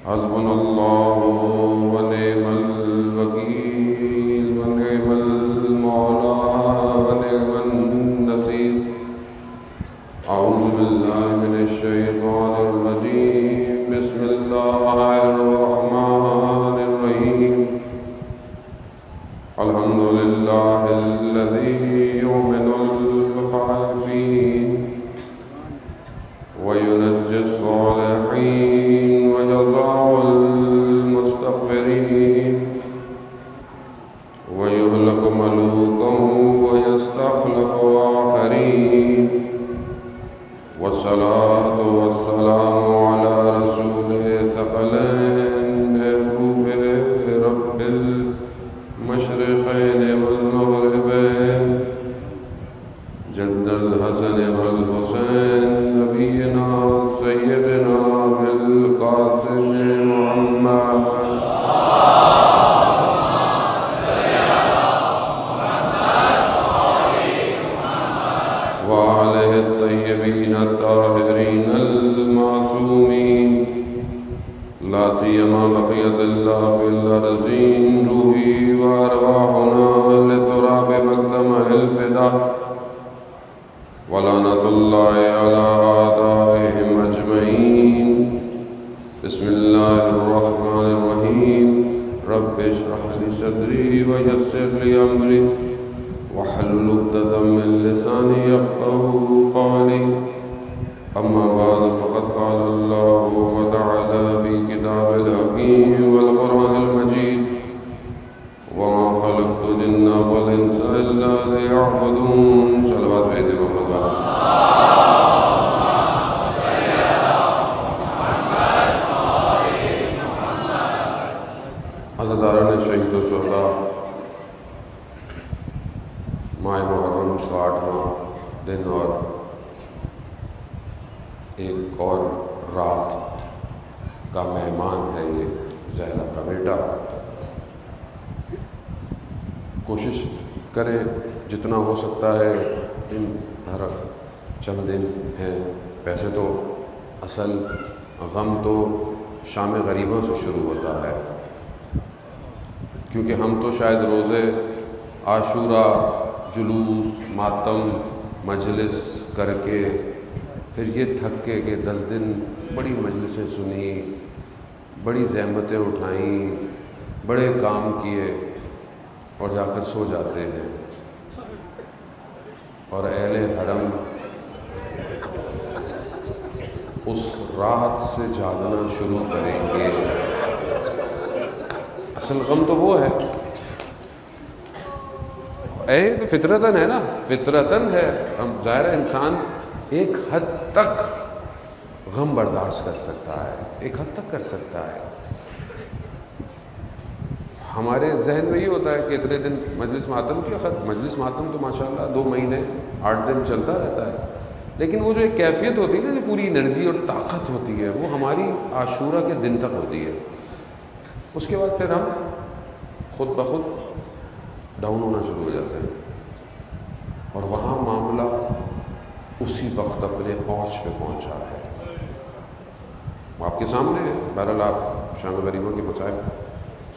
حسبنا الله ونعم الوكيل ونعم المولى ونعم النصير. أعوذ بالله من الشيطان الرجيم. بسم الله الرحمن الرحيم. الحمد لله الذي يؤمن الخائفين وينجي الصالحين وجزاء المستغفرين ويهلك ملوكا ويستخلف آخرين. والصلاة والسلام على رسوله ثقلين محبوب رب المشرقين والمغربين جد الحسن والحسين نبينا سيدنا بالقاسم محمد وآله الطيبين الطاهرين المعصومين. لا سيما بقية الله في الأرضين روحي وأرواحنا لتراب مقدمه الفداء. ولعنة الله على أعدائهم أجمعين. بسم الله الرحمن الرحيم. رب اشرح لي صدري ويسر لي أمري واحلل عقدة من لساني يفقهوا قولي. أما بعد فقد قال الله تعالى في كتاب الحكيم والقرآن المجيد وما خلقت الجن والإنس إلا ليعبدون. صلوات بيت محمد عزاداران شہید و شہداء، ماہ محرم کا 8واں دن اور ایک اور رات کا مہمان ہے یہ زہرا کا بیٹا. کوشش کریں جتنا ہو سکتا ہے. ان ہر چند دن ہیں. ویسے تو اصل غم تو شام غریبوں سے شروع ہوتا ہے، کیونکہ ہم تو شاید روزے عاشورہ جلوس ماتم مجلس کر کے پھر یہ تھک کے کہ 10 دن بڑی مجلسیں سنی، بڑی زحمتیں اٹھائیں، بڑے کام کیے اور جا کر سو جاتے ہیں. اور اہل حرم اس رات سے جاگنا شروع کریں گے. اصل غم تو وہ ہے. تو فطرتاً ہے نا، فطرتاً ہے. ہم ظاہر انسان ایک حد تک غم برداشت کر سکتا ہے، ایک حد تک کر سکتا ہے. ہمارے ذہن میں یہ ہوتا ہے کہ اتنے دن مجلس ماتم کی وقت، مجلس ماتم تو ماشاءاللہ 2 مہینے 8 دن چلتا رہتا ہے، لیکن وہ جو ایک کیفیت ہوتی ہے نا، جو پوری انرجی اور طاقت ہوتی ہے، وہ ہماری عاشورہ کے دن تک ہوتی ہے. اس کے بعد پھر ہم خود بخود ڈاؤن ہونا شروع ہو جاتے ہیں، اور وہاں معاملہ اسی وقت اپنے اوج پہ پہنچا ہے. وہ آپ کے سامنے ہے. بہرحال آپ شام غریبوں کے مصائب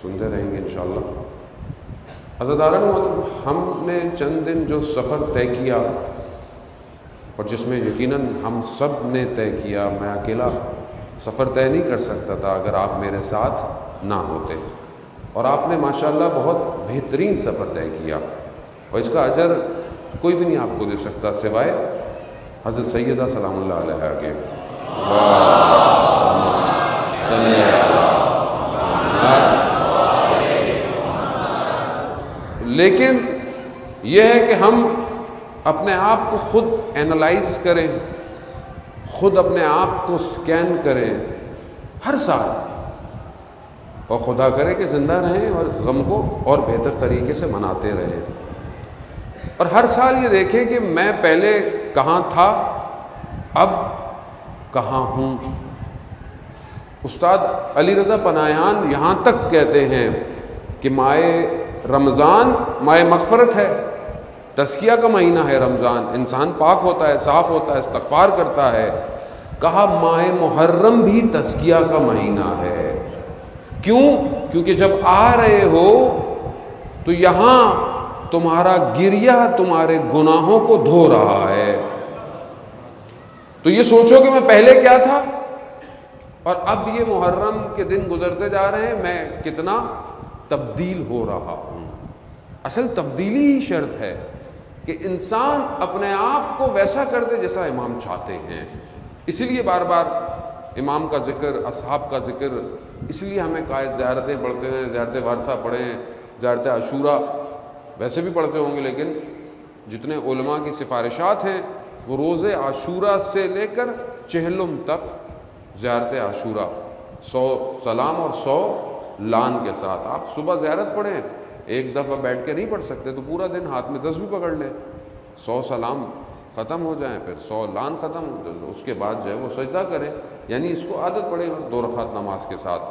سنتے رہیں گے انشاءاللہ. عزاداران محترم، ہم نے چند دن جو سفر طے کیا اور جس میں یقیناً ہم سب نے طے کیا، میں اکیلا سفر طے نہیں کر سکتا تھا اگر آپ میرے ساتھ نہ ہوتے. اور آپ نے ماشاءاللہ بہت بہترین سفر طے کیا، اور اس کا اجر کوئی بھی نہیں آپ کو دے سکتا سوائے حضرت سیدہ سلام اللہ علیہ کے. لیکن یہ ہے کہ ہم اپنے آپ کو خود اینالائز کریں، خود اپنے آپ کو سکین کریں. ہر سال اور خدا کرے کہ زندہ رہیں اور اس غم کو اور بہتر طریقے سے مناتے رہیں۔ اور ہر سال یہ دیکھیں کہ میں پہلے کہاں تھا، اب کہاں ہوں۔ استاد علی رضا پناہیان یہاں تک کہتے ہیں کہ ماہ رمضان ماہ مغفرت ہے، تزکیہ کا مہینہ ہے رمضان، انسان پاک ہوتا ہے، صاف ہوتا ہے، استغفار کرتا ہے۔ کہا ماہ محرم بھی تزکیہ کا مہینہ ہے۔ کیوں؟ کیونکہ جب آ رہے ہو تو یہاں تمہارا گریہ تمہارے گناہوں کو دھو رہا ہے۔ تو یہ سوچو کہ میں پہلے کیا تھا اور اب یہ محرم کے دن گزرتے جا رہے ہیں، میں کتنا تبدیل ہو رہا ہوں۔ اصل تبدیلی ہی شرط ہے کہ انسان اپنے آپ کو ویسا کر دے جیسا امام چاہتے ہیں۔ اسی لیے بار بار امام کا ذکر، اصحاب کا ذکر، اس لیے ہمیں قائد زیارتیں پڑھتے ہیں، زیارت وارثہ پڑھیں، زیارت عاشورہ ویسے بھی پڑھتے ہوں گے، لیکن جتنے علماء کی سفارشات ہیں وہ روز عاشورہ سے لے کر چہلم تک زیارت عاشورہ، 100 سلام اور 100 لان کے ساتھ۔ آپ صبح زیارت پڑھیں، ایک دفعہ بیٹھ کے نہیں پڑھ سکتے تو پورا دن ہاتھ میں تسبیح پکڑ لیں، 100 سلام ختم ہو جائیں، پھر 100 لان ختم ہو جائیں، اس کے بعد جو ہے وہ سجدہ کریں، یعنی اس کو عادت پڑے اور 2 رکعت نماز کے ساتھ۔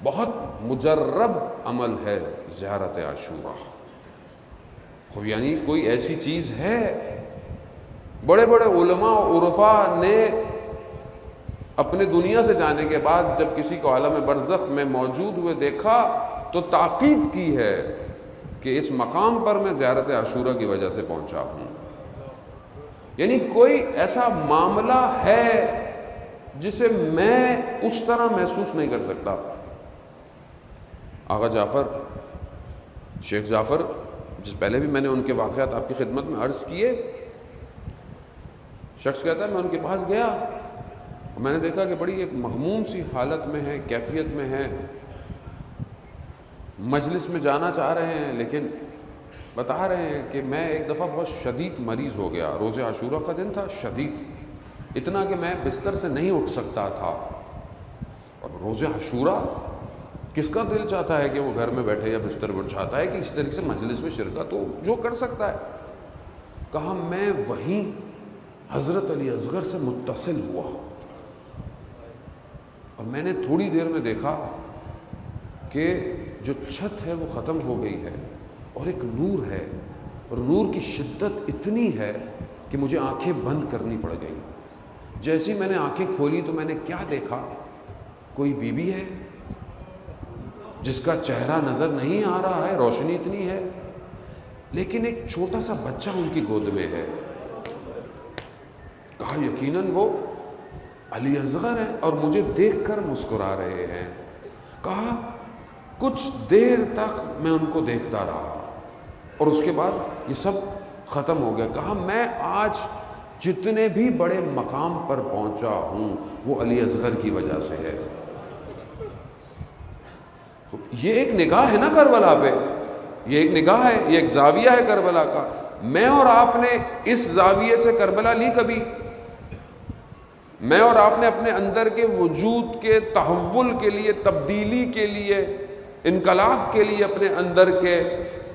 بہت مجرب عمل ہے زیارت عاشورہ۔ خوب یعنی کوئی ایسی چیز ہے، بڑے بڑے علماء و عرفاء نے اپنے دنیا سے جانے کے بعد جب کسی کو عالم برزخ میں موجود ہوئے دیکھا تو تاکید کی ہے کہ اس مقام پر میں زیارت عاشورہ کی وجہ سے پہنچا ہوں۔ یعنی کوئی ایسا معاملہ ہے جسے میں اس طرح محسوس نہیں کر سکتا۔ آغا جعفر، شیخ جعفر، جس پہلے بھی میں نے ان کے واقعات آپ کی خدمت میں عرض کیے، شخص کہتا ہے میں ان کے پاس گیا اور میں نے دیکھا کہ بڑی ایک مغموم سی حالت میں ہے، کیفیت میں ہے، مجلس میں جانا چاہ رہے ہیں لیکن بتا رہے ہیں کہ میں ایک دفعہ بہت شدید مریض ہو گیا، روز عاشورہ کا دن تھا، شدید، اتنا کہ میں بستر سے نہیں اٹھ سکتا تھا۔ اور روز عاشورہ کس کا دل چاہتا ہے کہ وہ گھر میں بیٹھے یا بستر پر، چاہتا ہے کہ اس طریقے سے مجلس میں شرکت ہو، جو کر سکتا ہے۔ کہا میں وہیں حضرت علی اصغر سے متصل ہوا اور میں نے تھوڑی دیر میں دیکھا کہ جو چھت ہے وہ ختم ہو گئی ہے اور ایک نور ہے، اور نور کی شدت اتنی ہے کہ مجھے آنکھیں بند کرنی پڑ گئی۔ جیسی میں نے آنکھیں کھولی تو میں نے کیا دیکھا، کوئی بی بی ہے جس کا چہرہ نظر نہیں آ رہا ہے، روشنی اتنی ہے، لیکن ایک چھوٹا سا بچہ ان کی گود میں ہے۔ کہا یقیناً وہ علی اصغر ہیں اور مجھے دیکھ کر مسکرا رہے ہیں۔ کہا کچھ دیر تک میں ان کو دیکھتا رہا اور اس کے بعد یہ سب ختم ہو گیا۔ کہا میں آج جتنے بھی بڑے مقام پر پہنچا ہوں وہ علی اصغر کی وجہ سے ہے۔ یہ ایک نگاہ ہے نا کربلا پہ، یہ ایک نگاہ ہے، یہ ایک زاویہ ہے کربلا کا۔ میں اور آپ نے اس زاویے سے کربلا لی کبھی؟ میں اور آپ نے اپنے اندر کے وجود کے تحول کے لیے، تبدیلی کے لیے، انقلاب کے لیے اپنے اندر کے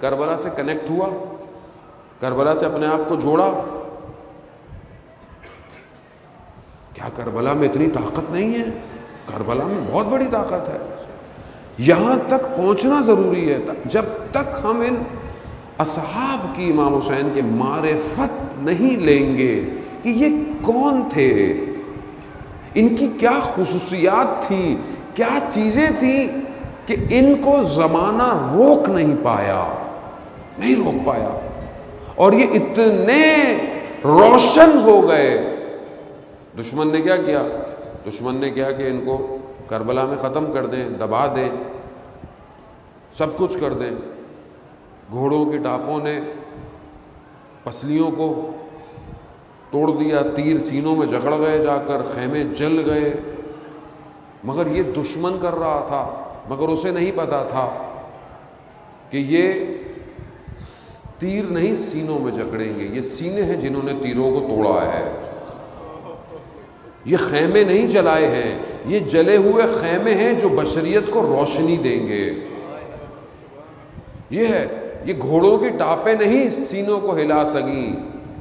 کربلا سے کنیکٹ ہوا، کربلا سے اپنے آپ کو جوڑا؟ کیا کربلا میں اتنی طاقت نہیں ہے؟ کربلا میں بہت بڑی طاقت ہے۔ یہاں تک پہنچنا ضروری ہے۔ جب تک ہم ان اصحاب کی، امام حسین کے معرفت نہیں لیں گے کہ یہ کون تھے، ان کی کیا خصوصیات تھیں، کیا چیزیں تھیں کہ ان کو زمانہ روک نہیں پایا، نہیں روک پایا، اور یہ اتنے روشن ہو گئے۔ دشمن نے کیا کیا؟ دشمن نے کیا کہ ان کو کربلا میں ختم کر دیں، دبا دیں، سب کچھ کر دیں۔ گھوڑوں کی ٹاپوں نے پسلیوں کو توڑ دیا، تیر سینوں میں جکڑ گئے، جا کر خیمے جل گئے، مگر یہ دشمن کر رہا تھا، مگر اسے نہیں پتا تھا کہ یہ تیر نہیں سینوں میں جکڑیں گے، یہ سینے ہیں جنہوں نے تیروں کو توڑا ہے، یہ خیمے نہیں جلائے ہیں، یہ جلے ہوئے خیمے ہیں جو بشریت کو روشنی دیں گے. یہ ہے، یہ گھوڑوں کی ٹاپیں نہیں سینوں کو ہلا سکیں،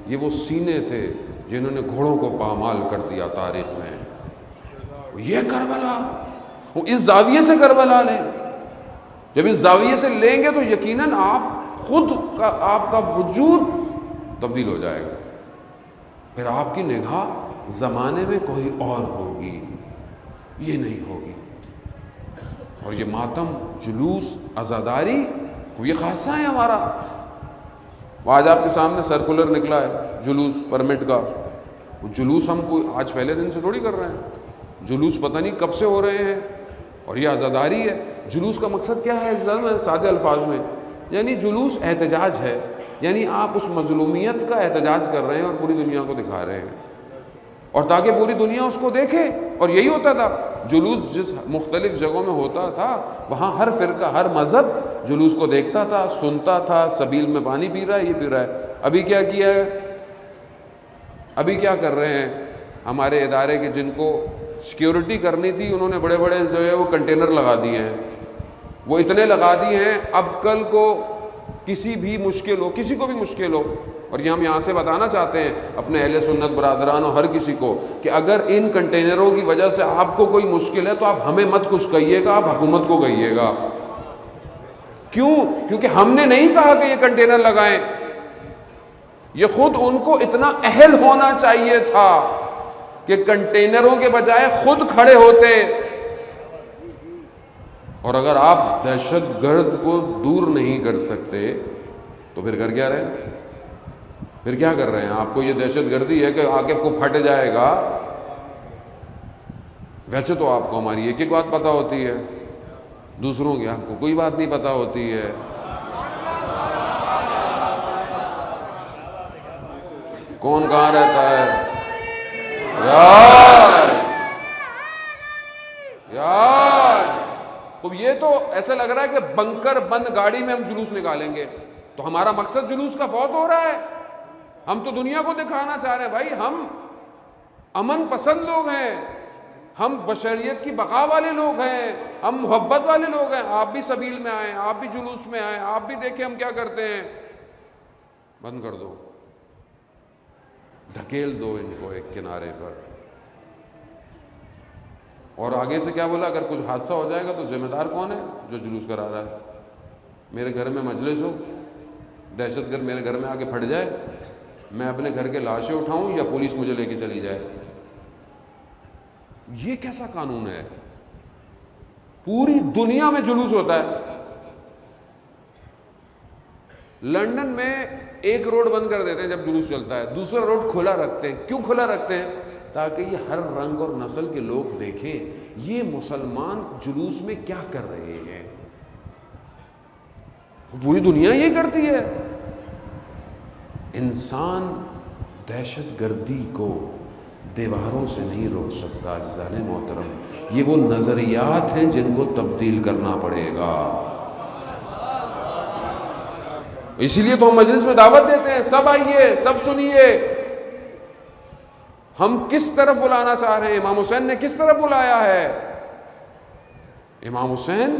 یہ وہ سینے تھے جنہوں نے گھوڑوں کو پامال کر دیا تاریخ میں. یہ کربلا، وہ اس زاویے سے کربلا لیں. جب اس زاویے سے لیں گے تو یقیناً آپ خود کا، آپ کا وجود تبدیل ہو جائے گا. پھر آپ کی نگاہ زمانے میں کوئی اور ہوگی، یہ نہیں ہوگی. اور یہ ماتم، جلوس، عزاداری، یہ خاصہ ہے ہمارا. آج آپ کے سامنے سرکولر نکلا ہے جلوس پرمٹ کا. وہ جلوس ہم کوئی آج پہلے دن سے تھوڑی کر رہے ہیں، جلوس پتہ نہیں کب سے ہو رہے ہیں. اور یہ عزاداری ہے. جلوس کا مقصد کیا ہے؟ سادے الفاظ میں، یعنی جلوس احتجاج ہے، یعنی آپ اس مظلومیت کا احتجاج کر رہے ہیں اور پوری دنیا کو دکھا رہے ہیں، اور تاکہ پوری دنیا اس کو دیکھے. اور یہی ہوتا تھا جلوس، جس مختلف جگہوں میں ہوتا تھا وہاں ہر فرقہ، ہر مذہب جلوس کو دیکھتا تھا، سنتا تھا. سبیل میں پانی پی رہا ہے، یہ پی رہا ہے. ابھی کیا کیا ہے؟ ابھی کیا کر رہے ہیں ہمارے ادارے کے جن کو سیکیورٹی کرنی تھی، انہوں نے بڑے بڑے جو ہے وہ کنٹینر لگا دیے ہیں. وہ اتنے لگا دیے ہیں اب کل کو کسی بھی مشکل ہو، کسی کو بھی مشکل ہو، اور یہ ہم یہاں سے بتانا چاہتے ہیں اپنے اہل سنت برادران اور ہر کسی کو کہ اگر ان کنٹینروں کی وجہ سے آپ کو کوئی مشکل ہے تو آپ ہمیں مت کچھ کہیے گا، آپ حکومت کو کہیے گا. کیوں؟ کیونکہ ہم نے نہیں کہا کہ یہ کنٹینر لگائیں. یہ خود ان کو اتنا اہل ہونا چاہیے تھا کہ کنٹینروں کے بجائے خود کھڑے ہوتے. اور اگر آپ دہشت گرد کو دور نہیں کر سکتے تو پھر کر کیا رہے ہیں؟ پھر کیا کر رہے ہیں؟ آپ کو یہ دہشت گردی ہے کہ آگے کو پھٹ جائے گا. ویسے تو آپ کو ہماری ایک ایک بات پتہ ہوتی ہے، دوسروں کی آپ کو کوئی بات نہیں پتہ ہوتی ہے. کون کہاں رہتا ہے؟ یار اب یہ تو ایسا لگ رہا ہے کہ بنکر بند گاڑی میں ہم جلوس نکالیں گے. تو ہمارا مقصد جلوس کا فوت ہو رہا ہے. ہم تو دنیا کو دکھانا چاہ رہے ہیں بھائی ہم امن پسند لوگ ہیں، ہم بشریت کی بقا والے لوگ ہیں، ہم محبت والے لوگ ہیں. آپ بھی سبیل میں آئیں، آپ بھی جلوس میں آئیں، آپ بھی دیکھیں ہم کیا کرتے ہیں. بند کر دو، دھکیل دو ان کو ایک کنارے پر. اور آگے سے کیا بولا؟ اگر کچھ حادثہ ہو جائے گا تو ذمہ دار کون ہے؟ جو جلوس کرا رہا ہے. میرے گھر میں مجلس ہو، دہشت گرد میرے گھر میں آ کے پھٹ جائے، میں اپنے گھر کے لاشیں اٹھاؤں یا پولیس مجھے لے کے چلی جائے؟ یہ کیسا قانون ہے؟ پوری دنیا میں جلوس ہوتا ہے. لندن میں ایک روڈ بند کر دیتے ہیں جب جلوس چلتا ہے، دوسرا روڈ کھلا رکھتے ہیں. کیوں کھلا رکھتے ہیں؟ تاکہ یہ ہر رنگ اور نسل کے لوگ دیکھیں یہ مسلمان جلوس میں کیا کر رہے ہیں. پوری دنیا یہ کرتی ہے. انسان دہشت گردی کو دیواروں سے نہیں روک سکتا. عزیزان محترم، یہ وہ نظریات ہیں جن کو تبدیل کرنا پڑے گا. اسی لیے تو ہم مجلس میں دعوت دیتے ہیں، سب آئیے، سب سنیے. ہم کس طرف بلانا چاہ رہے ہیں؟ امام حسین نے کس طرف بلایا ہے؟ امام حسین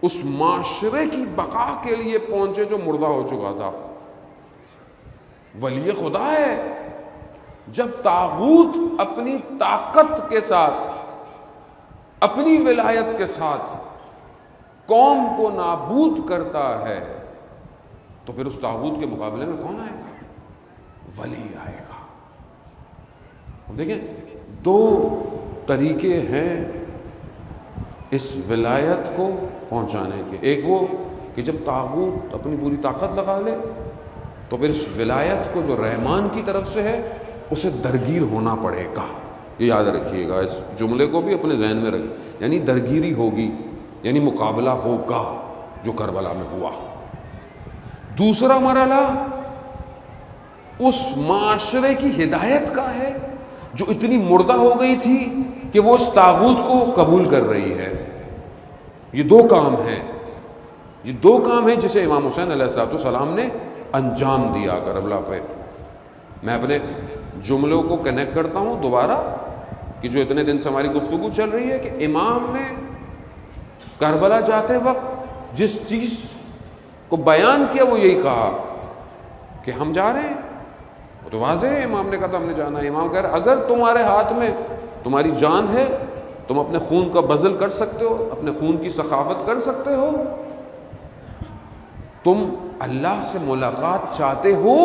اس معاشرے کی بقا کے لیے پہنچے جو مردہ ہو چکا تھا. ولی خدا ہے. جب طاغوت اپنی طاقت کے ساتھ، اپنی ولایت کے ساتھ قوم کو نابود کرتا ہے تو پھر اس طاغوت کے مقابلے میں کون آئے گا؟ ولی آئے گا. دیکھیں دو طریقے ہیں اس ولایت کو پہنچانے کے. ایک وہ کہ جب طاغوت اپنی پوری طاقت لگا لے تو پھر اس ولایت کو جو رحمان کی طرف سے ہے اسے درگیر ہونا پڑے گا. یہ یاد رکھیے گا، اس جملے کو بھی اپنے ذہن میں رکھ، یعنی درگیری ہوگی، یعنی مقابلہ ہوگا جو کربلا میں ہوا. دوسرا مرحلہ اس معاشرے کی ہدایت کا ہے جو اتنی مردہ ہو گئی تھی کہ وہ اس طاغوت کو قبول کر رہی ہے. یہ دو کام ہیں، یہ دو کام ہیں جسے امام حسین علیہ السلام نے انجام دیا کربلا پہ. میں اپنے جملوں کو کنیکٹ کرتا ہوں دوبارہ. کہ جو اتنے دن سے ہماری گفتگو چل رہی ہے کہ امام نے کربلا جاتے وقت جس چیز کو بیان کیا وہ یہی کہا کہ ہم جا رہے ہیں. وہ تو واضح ہے، امام نے کہا تھا ہم نے جانا ہے. امام کہہ رہے اگر تمہارے ہاتھ میں تمہاری جان ہے، تم اپنے خون کا بذل کر سکتے ہو، اپنے خون کی سخاوت کر سکتے ہو، تم اللہ سے ملاقات چاہتے ہو.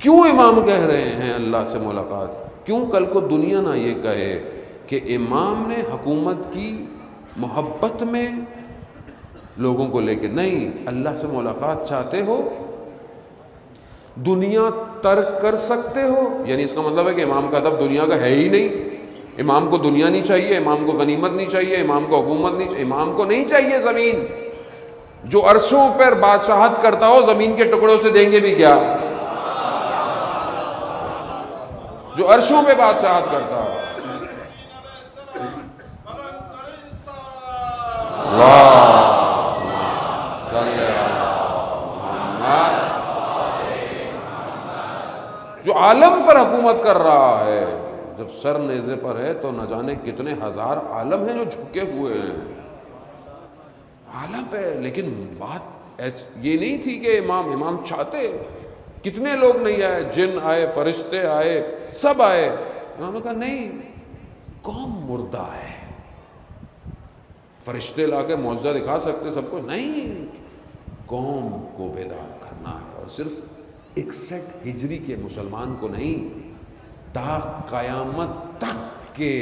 کیوں امام کہہ رہے ہیں اللہ سے ملاقات؟ کیوں کل کو دنیا نہ یہ کہے کہ امام نے حکومت کی محبت میں لوگوں کو لے کے، نہیں، اللہ سے ملاقات چاہتے ہو، دنیا ترک کر سکتے ہو. یعنی اس کا مطلب ہے کہ امام کا ہدف دنیا کا ہے ہی نہیں. امام کو دنیا نہیں چاہیے، امام کو غنیمت نہیں چاہیے، امام کو حکومت نہیں چاہیے، امام کو نہیں چاہیے زمین. جو عرشوں پر بادشاہت کرتا ہو زمین کے ٹکڑوں سے دیں گے بھی کیا؟ جو عرشوں پہ بادشاہت کرتا ہو. جو عالم پر حکومت کر رہا ہے، جب سر نیزے پر ہے تو نہ جانے کتنے ہزار عالم ہیں جو جھکے ہوئے ہیں عالم پہ. لیکن بات یہ نہیں تھی کہ امام چاہتے. کتنے لوگ نہیں آئے، جن آئے، فرشتے آئے، سب آئے. امام نے کہا نہیں، قوم مردہ ہے. فرشتے لا کے معجزہ دکھا سکتے سب کو، نہیں، قوم کو بیدار کرنا ہے. اور صرف 61 ہجری کے مسلمان کو نہیں، تا قیامت تک کے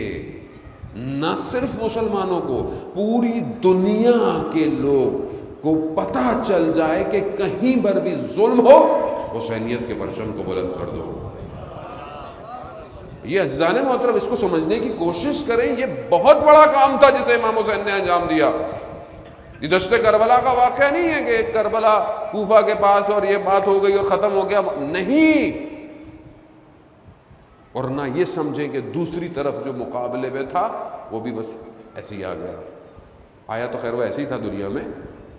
نہ صرف مسلمانوں کو، پوری دنیا کے لوگ کو پتہ چل جائے کہ کہیں پر بھی ظلم ہو، حسینیت کے پرچم کو بلند کر دو. یہ عزیزان محترم اس کو سمجھنے کی کوشش کریں. یہ بہت بڑا کام تھا جسے امام حسین نے انجام دیا. یہ دشت کربلا کا واقعہ نہیں ہے کہ کربلا کوفہ کے پاس اور یہ بات ہو گئی اور ختم ہو گیا، نہیں. اور نہ یہ سمجھیں کہ دوسری طرف جو مقابلے میں تھا وہ بھی بس ایسے ہی آ گیا. آیا تو خیر وہ ایسے ہی تھا دنیا میں،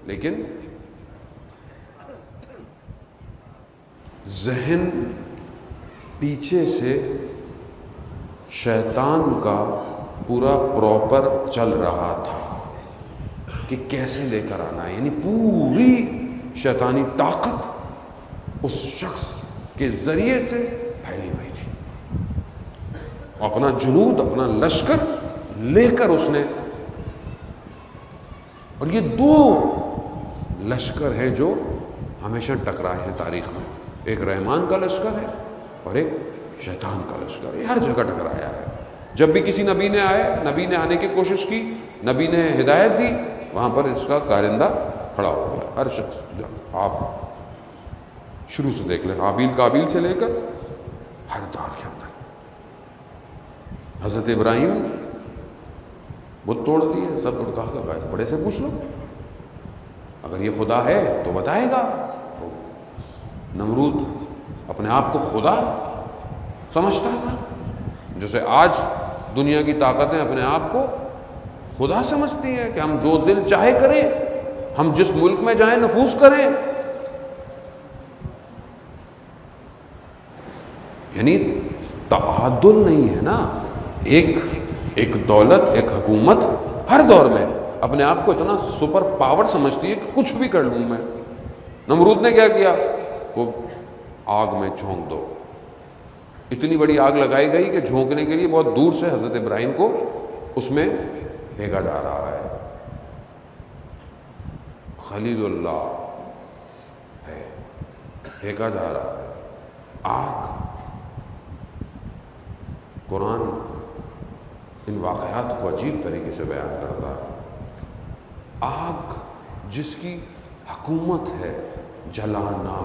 لیکن ذہن پیچھے سے شیطان کا پورا پراپر چل رہا تھا کہ کیسے لے کر آنا ہے. یعنی پوری شیطانی طاقت اس شخص کے ذریعے سے پھیلی ہوئی تھی. اپنا جنود، اپنا لشکر لے کر اس نے، اور یہ دو لشکر ہیں جو ہمیشہ ٹکرائے ہیں تاریخ میں. ایک رحمان کا لشکر ہے اور ایک شیطان کا لشکر ہے. ہر جگہ ٹکرایا ہے. جب بھی کسی نبی نے نبی نے آنے کی کوشش کی، نبی نے ہدایت دی، وہاں پر اس کا کارندہ کھڑا ہو گیا. ہر شخص، آپ شروع سے دیکھ لیں، حابیل قابیل سے لے کر ہر دور کے اندر. حضرت ابراہیم بت توڑ دیے، سب کہا کہ بڑے سے پوچھ لو، اگر یہ خدا ہے تو بتائے گا. نمرود اپنے آپ کو خدا سمجھتا تھا، جیسے آج دنیا کی طاقتیں اپنے آپ کو خدا سمجھتی ہیں کہ ہم جو دل چاہے کریں، ہم جس ملک میں جائیں نفوذ کریں. یعنی تعادل نہیں ہے نا. ایک دولت، ایک حکومت ہر دور میں اپنے آپ کو اتنا سپر پاور سمجھتی ہے کہ کچھ بھی کر لوں میں. نمرود نے کیا کیا؟ وہ آگ میں جھونک دو. اتنی بڑی آگ لگائی گئی کہ جھونکنے کے لیے بہت دور سے حضرت ابراہیم کو اس میں پھینکا جا رہا ہے. خلیل اللہ ہے، پھینکا جا رہا ہے. آگ، قرآن ان واقعات کو عجیب طریقے سے بیان کرتا ہے. آگ جس کی حکومت ہے جلانا،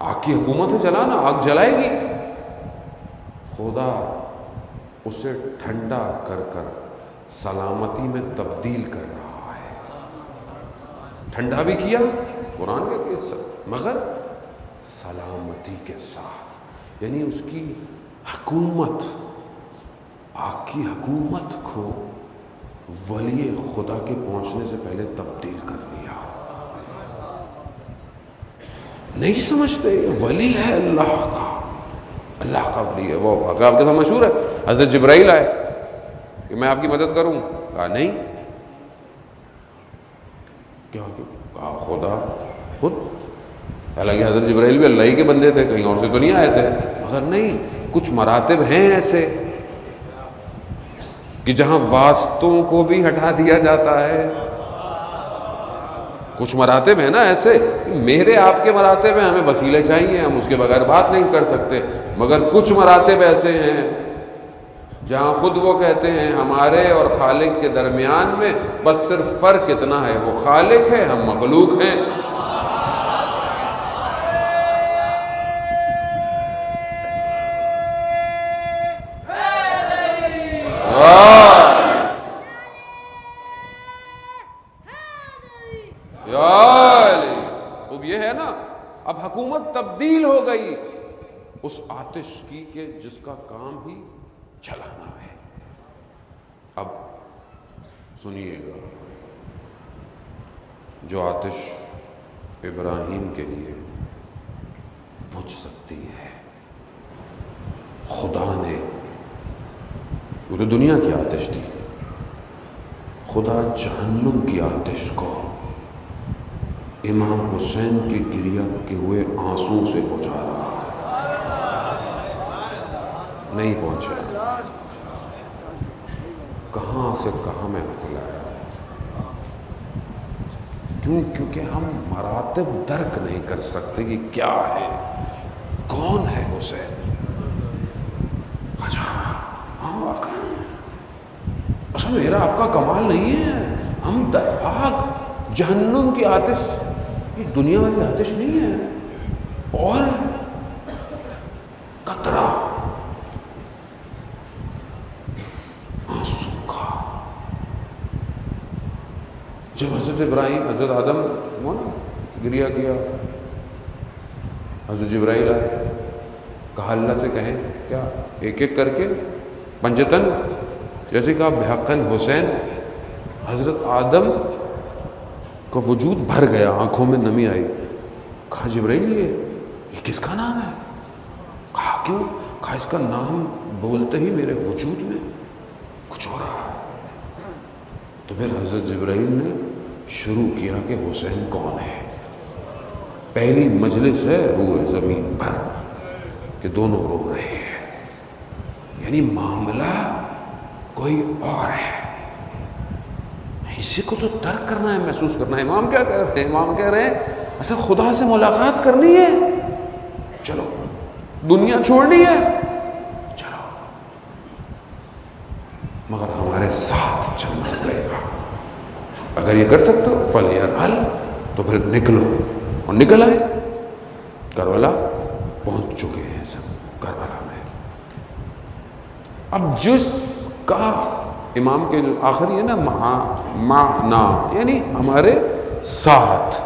آگ کی حکومت ہے جلانا، آگ جلائے گی. خدا اسے ٹھنڈا کر کر سلامتی میں تبدیل کر رہا ہے. ٹھنڈا بھی کیا قرآن کے مگر سلامتی کے ساتھ. یعنی اس کی حکومت، آگ کی حکومت کو ولی خدا کے پہنچنے سے پہلے تبدیل کر لیا. نہیں سمجھتے یہ ولی ہے اللہ کا، اللہ کا ولی ہے. وہ واقعہ آپ کے ساتھ مشہور ہے. حضرت جبرائیل آئے کہ میں آپ کی مدد کروں. کہا نہیں. کیا کہا خدا خود. حالانکہ حضرت جبرائیل بھی اللہ ہی کے بندے تھے, کہیں اور سے تو نہیں آئے تھے. مگر نہیں, کچھ مراتب ہیں ایسے کہ جہاں واسطوں کو بھی ہٹا دیا جاتا ہے. کچھ مراتب ہیں نا ایسے, میرے آپ کے مراتب ہیں, ہمیں وسیلے چاہیے, ہم اس کے بغیر بات نہیں کر سکتے. مگر کچھ مراتب ایسے ہیں جہاں خود وہ کہتے ہیں ہمارے اور خالق کے درمیان میں بس صرف فرق اتنا ہے, وہ خالق ہے, ہم مخلوق ہیں. اب یہ ہے نا, اب حکومت تبدیل ہو گئی اس آتش کی کہ جس کا کام ہی چلانا ہے. اب سنیے گا, جو آتش ابراہیم کے لیے بجھ سکتی ہے, خدا نے, وہ تو دنیا کی آتش تھی, خدا جہنم کی آتش کو امام حسین کی گریہ کے ہوئے آنسوں سے بجھا رہا ہے. نہیں پہنچا, کہاں سے کہاں میں آپ کو لایا. کیوں؟ کیونکہ ہم مراتب درک نہیں کر سکتے کہ کیا ہے, کون ہے حسین. اچھا میرا آپ کا کمال نہیں ہے, ہم آگ جہنم کی آتش, یہ دنیا والی آتش نہیں ہے. اور قطرہ آنسو کا, جب حضرت ابراہیم, حضرت آدم وہ نا گریہ کیا, حضرت جبرائیل آئے, کہا اللہ سے کہیں کیا, ایک ایک کر کے پنجتن, جیسے کہا بحق الحسین. حضرت آدم کا وجود بھر گیا, آنکھوں میں نمی آئی. کہا جبرائیل یہ کس کا نام ہے؟ کہا کیوں؟ کہا اس کا نام بولتے ہی میرے وجود میں کچھ ہو رہا ہے. تو پھر حضرت جبرائیل نے شروع کیا کہ حسین کون ہے. پہلی مجلس ہے روح زمین پر کہ دونوں رو رہے ہیں, یعنی معاملہ کوئی اور ہے. اسی کو تو درک کرنا ہے, محسوس کرنا ہے. امام کیا کہہ رہے ہیں؟ امام کہہ رہے ہیں اصل خدا سے ملاقات کرنی ہے, چلو دنیا چھوڑنی ہے, چلو, مگر ہمارے ساتھ چلنا پڑے گا. اگر یہ کر سکتے ہو فَلْيَرْحَلْ, تو پھر نکلو. اور نکل آئے, کربلا پہنچ چکے ہیں سب کربلا میں. اب جس کا امام کے جو آخری ہے نا معنا, یعنی ہمارے ساتھ,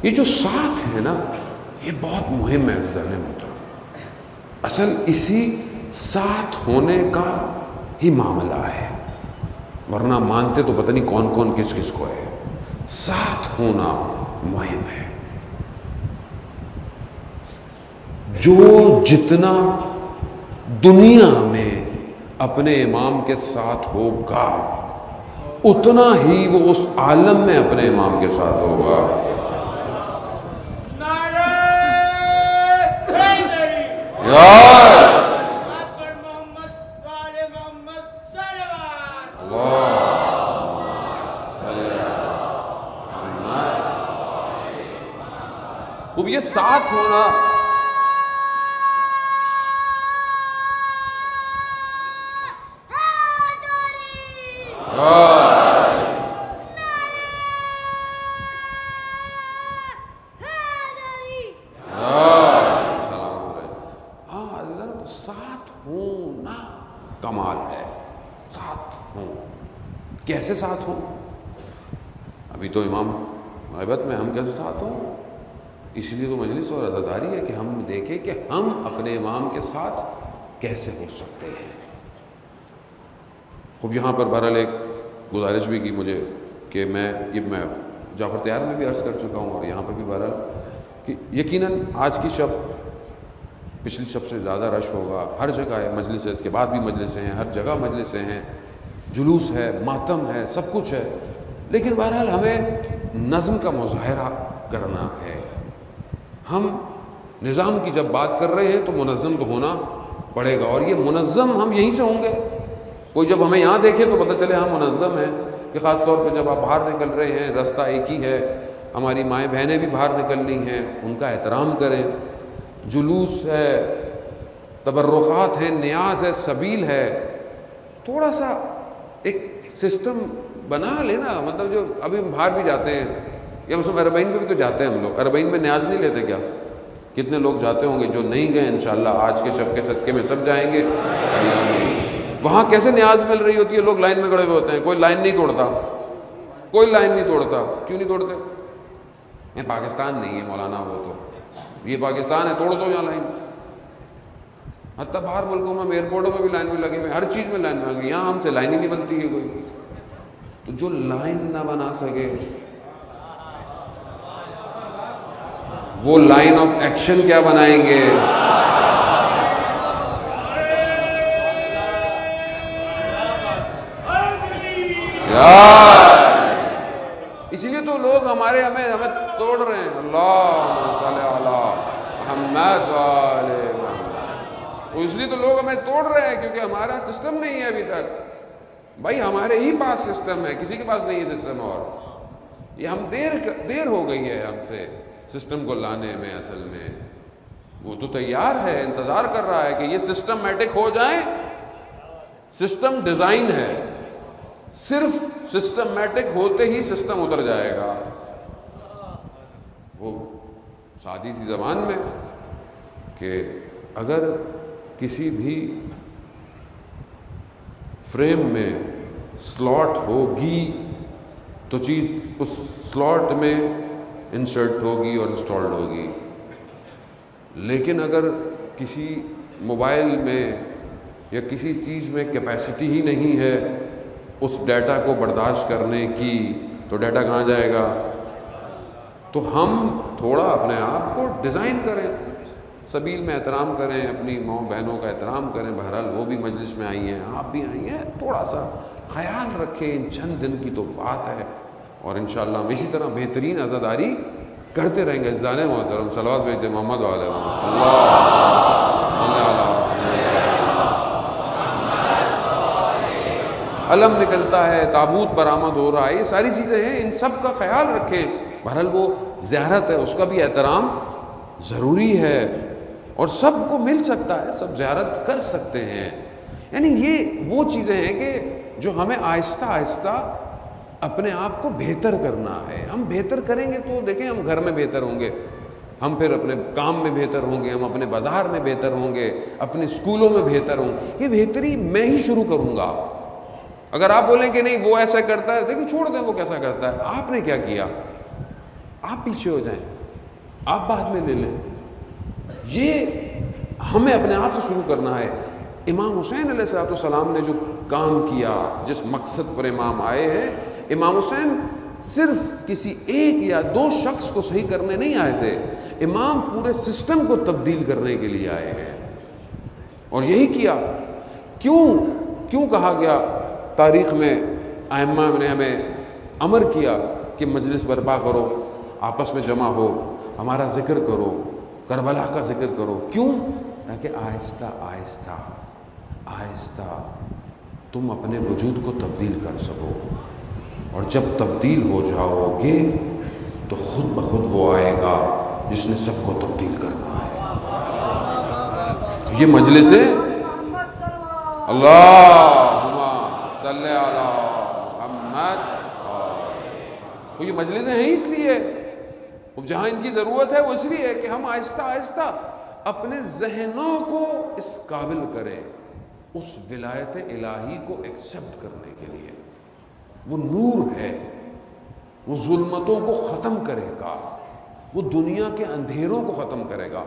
یہ جو ساتھ ہے نا یہ بہت مہم ہے ذہن محترم. اصل اسی ساتھ ہونے کا ہی معاملہ ہے, ورنہ مانتے تو پتہ نہیں کون کون کس کس کو ہے. ساتھ ہونا مہم ہے. جو جتنا دنیا میں اپنے امام کے ساتھ ہوگا اتنا ہی وہ اس عالم میں اپنے امام کے ساتھ ہوگا. خوب یہ ساتھ ہونا کمال ہے. ساتھ ہوں, کیسے ساتھ ہوں؟ ابھی تو امام غیبت میں, ہم کیسے ساتھ ہوں؟ اس لیے تو مجلس اور عزاداری ہے کہ ہم دیکھیں کہ ہم اپنے امام کے ساتھ کیسے ہو سکتے ہیں. خوب یہاں پر بہرحال ایک گزارش بھی کی مجھے کہ میں جعفر تیار میں بھی عرض کر چکا ہوں, اور یہاں پہ بھی بہرحال کہ یقیناً آج کی شب پچھلی سب سے زیادہ رش ہوگا، ہر جگہ ہے مجلس ہے، اس کے بعد بھی مجلسیں ہیں، ہر جگہ مجلسیں ہیں، جلوس ہے، ماتم ہے، سب کچھ ہے، لیکن بہرحال ہمیں نظم کا مظاہرہ کرنا ہے۔ ہم نظام کی جب بات کر رہے ہیں تو منظم تو ہونا پڑے گا، اور یہ منظم ہم یہیں سے ہوں گے۔ کوئی جب ہمیں یہاں دیکھے تو پتہ چلے ہم منظم ہیں، کہ خاص طور پہ جب آپ باہر نکل رہے ہیں، راستہ ایک ہی ہے، ہماری مائیں بہنیں بھی باہر نکلنی ہیں، ان کا احترام کریں۔ جلوس ہے، تبرکات ہیں، نیاز ہے، سبیل ہے، تھوڑا سا ایک سسٹم بنا لینا۔ مطلب جو ابھی ہم باہر بھی جاتے ہیں، یا مثلا اربعین میں بھی تو جاتے ہیں ہم لوگ، اربعین میں نیاز نہیں لیتے کیا؟ کتنے لوگ جاتے ہوں گے، جو نہیں گئے انشاءاللہ آج کے شب کے صدقے میں سب جائیں گے۔ وہاں کیسے نیاز مل رہی ہوتی ہے، لوگ لائن میں کھڑے ہوئے ہوتے ہیں، کوئی لائن نہیں توڑتا، کوئی لائن نہیں توڑتا۔ کیوں نہیں توڑتے؟ یہ پاکستان نہیں ہے مولانا، وہ تو یہ پاکستان ہے، توڑ دو یہاں لائن۔ حتیٰ باہر ملکوں میں، ایئرپورٹوں میں بھی لائن میں لگے ہوئے، ہر چیز میں لائن میں لگے، یہاں ہم سے لائن ہی نہیں بنتی ہے کوئی۔ تو جو لائن نہ بنا سکے وہ لائن آف ایکشن کیا بنائیں گے؟ اسی لیے تو لوگ ہمیں توڑ رہے ہیں۔ اللہم صلی علی محمد وآل محمد۔ اس لیے تو لوگ ہمیں توڑ رہے ہیں، کیونکہ ہمارا سسٹم نہیں ہے ابھی تک۔ بھائی ہمارے ہی پاس سسٹم ہے، کسی کے پاس نہیں ہے سسٹم، اور یہ ہم دیر ہو گئی ہے ہم سے سسٹم کو لانے میں۔ اصل میں وہ تو تیار ہے، انتظار کر رہا ہے کہ یہ سسٹمیٹک ہو جائیں۔ سسٹم ڈیزائن ہے، صرف سسٹمیٹک ہوتے ہی سسٹم اتر جائے گا۔ وہ سادی سی زبان میں کہ اگر کسی بھی فریم میں سلاٹ ہوگی تو چیز اس سلاٹ میں انسرٹ ہوگی اور انسٹالڈ ہوگی، لیکن اگر کسی موبائل میں یا کسی چیز میں کیپیسٹی ہی نہیں ہے اس ڈیٹا کو برداشت کرنے کی، تو ڈیٹا کہاں جائے گا؟ تو ہم تھوڑا اپنے آپ کو ڈیزائن کریں، سبیل میں احترام کریں، اپنی ماں بہنوں کا احترام کریں۔ بہرحال وہ بھی مجلس میں آئی ہیں، آپ بھی آئی ہیں، تھوڑا سا خیال رکھیں، ان چند دن کی تو بات ہے، اور انشاءاللہ ہم اسی طرح بہترین عزاداری کرتے رہیں گے۔ عزیزان محترم صلوات بھیجتے محمد وعلیہ علم نکلتا ہے، تابوت برآمد ہو رہا ہے، یہ ساری چیزیں ہیں، ان سب کا خیال رکھیں۔ بہرحال وہ زیارت ہے، اس کا بھی احترام ضروری ہے، اور سب کو مل سکتا ہے، سب زیارت کر سکتے ہیں۔ یعنی یہ وہ چیزیں ہیں کہ جو ہمیں آہستہ آہستہ اپنے آپ کو بہتر کرنا ہے۔ ہم بہتر کریں گے تو دیکھیں ہم گھر میں بہتر ہوں گے، ہم پھر اپنے کام میں بہتر ہوں گے، ہم اپنے بازار میں بہتر ہوں گے، اپنے اسکولوں میں بہتر ہوں گے۔ یہ بہتری میں ہی شروع کروں گا۔ اگر آپ بولیں کہ نہیں وہ ایسا کرتا ہے، دیکھیں چھوڑ دیں وہ کیسا کرتا ہے، آپ نے کیا کیا؟ آپ پیچھے ہو جائیں، آپ بعد میں لے لیں۔ یہ ہمیں اپنے آپ سے شروع کرنا ہے۔ امام حسین علیہ السلام نے جو کام کیا، جس مقصد پر امام آئے ہیں، امام حسین صرف کسی ایک یا دو شخص کو صحیح کرنے نہیں آئے تھے، امام پورے سسٹم کو تبدیل کرنے کے لیے آئے ہیں، اور یہی کیا۔ کیوں کہا گیا تاریخ میں، ائمہ نے ہمیں امر کیا کہ مجلس برپا کرو، آپس میں جمع ہو، ہمارا ذکر کرو، کربلا کا ذکر کرو۔ کیوں؟ تاکہ آہستہ آہستہ آہستہ تم اپنے وجود کو تبدیل کر سکو، اور جب تبدیل ہو جاؤ گے تو خود بخود وہ آئے گا جس نے سب کو تبدیل کرنا ہے۔ یہ مجلس ہے، اللہم صلی علی محمد، تو یہ مجلسیں ہیں اس لیے، جہاں ان کی ضرورت ہے وہ اس لیے کہ ہم آہستہ آہستہ اپنے ذہنوں کو اس قابل کریں اس ولایت الہی کو ایکسپٹ کرنے کے لیے۔ وہ نور ہے، وہ ظلمتوں کو ختم کرے گا، وہ دنیا کے اندھیروں کو ختم کرے گا۔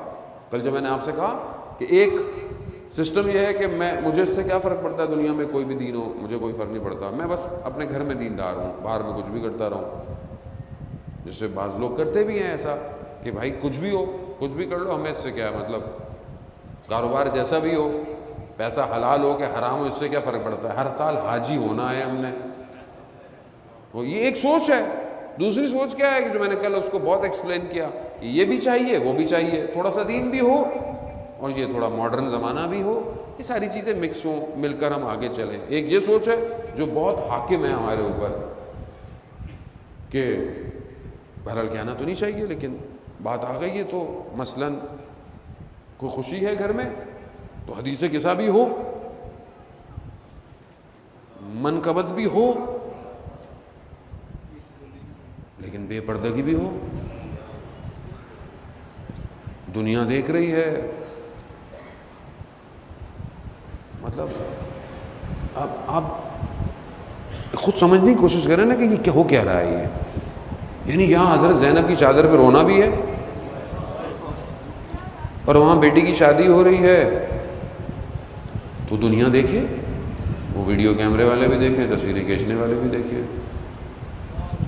کل جب میں نے آپ سے کہا کہ ایک سسٹم یہ ہے کہ مجھے اس سے کیا فرق پڑتا ہے، دنیا میں کوئی بھی دین ہو مجھے کوئی فرق نہیں پڑتا، میں بس اپنے گھر میں دیندار ہوں، باہر میں کچھ بھی کرتا رہوں۔ جیسے بعض لوگ کرتے بھی ہیں ایسا کہ بھائی کچھ بھی ہو، کچھ بھی کر لو، ہمیں اس سے کیا ہے مطلب۔ کاروبار جیسا بھی ہو، پیسہ حلال ہو کہ حرام ہو، اس سے کیا فرق پڑتا ہے؟ ہر سال حاجی ہونا ہے ہم نے. وہ یہ ایک سوچ ہے. دوسری سوچ کیا ہے کہ جو میں نے کل اس کو بہت ایکسپلین کیا، کہ یہ بھی چاہیے وہ بھی چاہیے، تھوڑا سا دین بھی ہو اور یہ تھوڑا ماڈرن زمانہ بھی ہو، یہ ساری چیزیں مکس ہوں، مل کر ہم آگے چلیں. ایک یہ سوچ ہے جو بہت حاکم ہے ہمارے اوپر کہ بہرحال کہنا تو نہیں چاہیے لیکن بات آ گئی ہے تو مثلاً کوئی خوشی ہے گھر میں تو حدیث قصہ بھی ہو، منقبت بھی ہو، لیکن بے پردگی بھی ہو. دنیا دیکھ رہی ہے، مطلب اب آپ خود سمجھنے کی کوشش کریں نا کہ یہ ہو کیا رہا ہے. یہ یعنی یہاں حضرت زینب کی چادر پہ رونا بھی ہے اور وہاں بیٹی کی شادی ہو رہی ہے تو دنیا دیکھے، وہ ویڈیو کیمرے والے بھی دیکھیں، تصویریں کھینچنے والے بھی دیکھیں.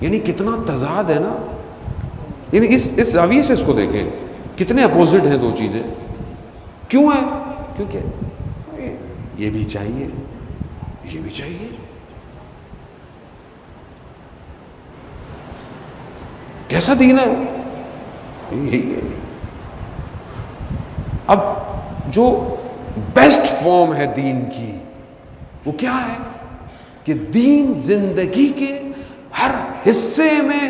یعنی کتنا تضاد ہے نا. یعنی اس زاویے سے اس کو دیکھیں، کتنے اپوزٹ ہیں دو چیزیں. کیوں ہے؟ کیونکہ یہ بھی چاہیے، یہ بھی چاہیے. کیسا دین ہے؟ یہی ہے. اب جو بیسٹ فارم ہے دین کی وہ کیا ہے کہ دین زندگی کے ہر حصے میں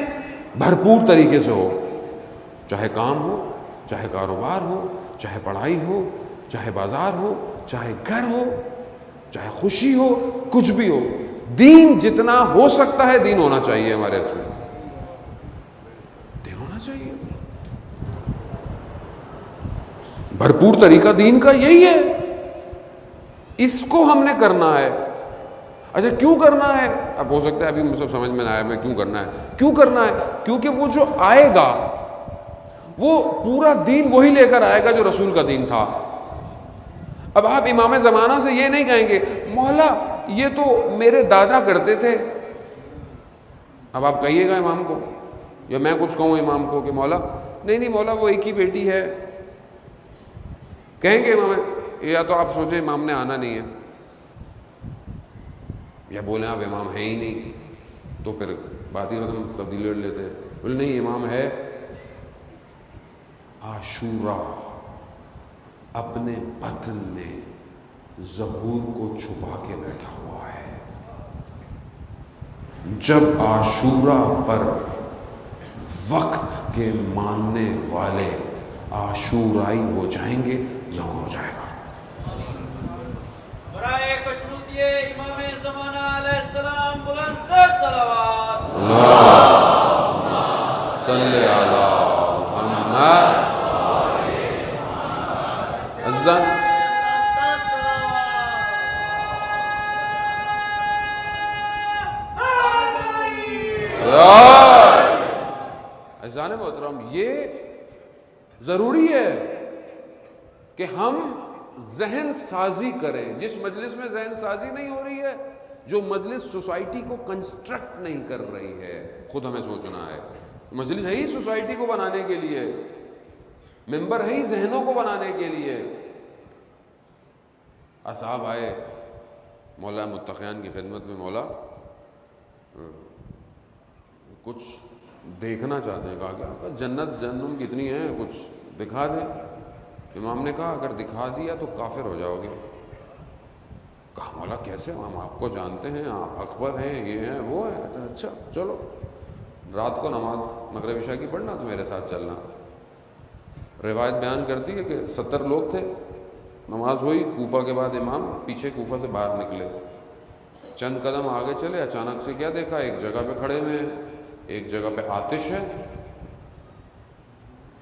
بھرپور طریقے سے ہو، چاہے کام ہو، چاہے کاروبار ہو، چاہے پڑھائی ہو، چاہے بازار ہو، چاہے گھر ہو، چاہے خوشی ہو، کچھ بھی ہو. دین جتنا ہو سکتا ہے دین ہونا چاہیے ہمارے اس میں، دین ہونا چاہیے. بھرپور طریقہ دین کا یہی ہے، اس کو ہم نے کرنا ہے. اچھا کیوں کرنا ہے؟ اب ہو سکتا ہے ابھی سب سمجھ میں نہ آیا میں کیوں کرنا ہے. کیوں کرنا ہے؟ کیونکہ وہ جو آئے گا وہ پورا دین وہی لے کر آئے گا جو رسول کا دین تھا. اب آپ امام زمانہ سے یہ نہیں کہیں گے مولا یہ تو میرے دادا کرتے تھے. اب آپ کہیے گا امام کو یا میں کچھ کہوں امام کو کہ مولا نہیں مولا وہ ایک ہی بیٹی ہے، کہیں گے امام. یا تو آپ سوچیں امام نے آنا نہیں ہے، یا بولیں آپ امام ہے ہی نہیں، تو پھر بات ہی ختم، تبدیلی کر لیتے ہیں. بولے نہیں امام ہے. عاشورہ اپنے بطن میں ظہور کو چھپا کے بیٹھا ہوا ہے. جب عاشورہ پر وقت کے ماننے والے عاشورائی ہو جائیں گے ظہور ہو جائے گا. برائے کشروطی امام زمانہ علیہ السلام بلند تر صلوات. اللہم صلی علی محمد. اذان اذان محترم، یہ ضروری ہے کہ ہم ذہن سازی کریں. جس مجلس میں ذہن سازی نہیں ہو رہی ہے، جو مجلس سوسائٹی کو کنسٹرکٹ نہیں کر رہی ہے، خود ہمیں سوچنا ہے. مجلس ہے ہی سوسائٹی کو بنانے کے لیے، ممبر ہے ہی ذہنوں کو بنانے کے لیے. اصحاب آئے مولا متقیان کی خدمت میں، مولا کچھ دیکھنا چاہتے ہیں. کہا جنت جہنم کتنی ہیں، کچھ دکھا دیں. امام نے کہا اگر دکھا دیا تو کافر ہو جاؤ گے. کہا مولا کیسے، ہم آپ کو جانتے ہیں، آپ اکبر ہیں، یہ ہیں وہ ہیں. اچھا چلو رات کو نماز مغرب عشاء کی پڑھنا تو میرے ساتھ چلنا. روایت بیان کرتی ہے کہ 70 لوگ تھے. نماز ہوئی، کوفہ کے بعد امام پیچھے کوفہ سے باہر نکلے، چند قدم آگے چلے، اچانک سے کیا دیکھا، ایک جگہ پہ کھڑے ہوئے ہیں، ایک جگہ پہ آتش ہے،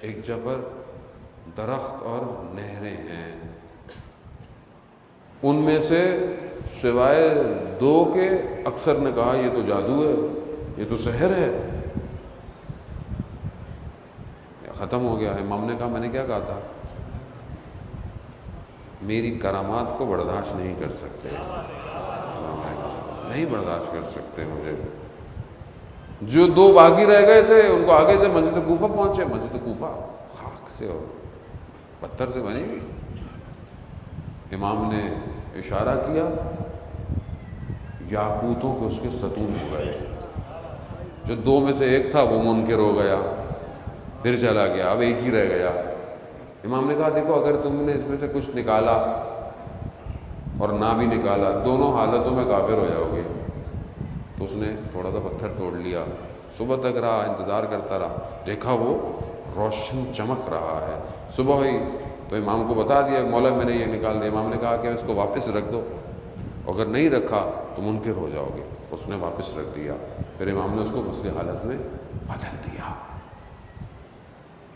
ایک جگہ پر درخت اور نہریں ہیں. ان میں سے سوائے 2 کے اکثر نے کہا یہ تو جادو ہے، یہ تو سحر ہے. ختم ہو گیا. امام نے کہا میں نے کیا کہا تھا، میری کرامات کو برداشت نہیں کر سکتے، نہیں برداشت کر سکتے مجھے. جو 2 باغی رہ گئے تھے ان کو آگے سے مسجد کوفہ پہنچے. مسجد کوفہ خاک سے اور پتھر سے بنی ہوئی، امام نے اشارہ کیا، یاقوتوں کے اس کے ستون ہو گئے، جو دو میں سے ایک تھا وہ منکر ہو گیا، پھر چلا گیا، اب ایک ہی رہ گیا۔ امام نے کہا دیکھو اگر تم نے اس میں سے کچھ نکالا اور نہ بھی نکالا، دونوں حالتوں میں کافر ہو جاؤ گے۔ تو اس نے تھوڑا سا پتھر توڑ لیا، صبح تک رہا، انتظار کرتا رہا، دیکھا وہ روشن چمک رہا ہے۔ صبح ہوئی تو امام کو بتا دیا مولا میں نے یہ نکال دیا۔ امام نے کہا کہ اس کو واپس رکھ دو، اگر نہیں رکھا تو منکر ہو جاؤ گے۔ اس نے واپس رکھ دیا، پھر امام نے اس کو غسل حالت میں بدل دیا۔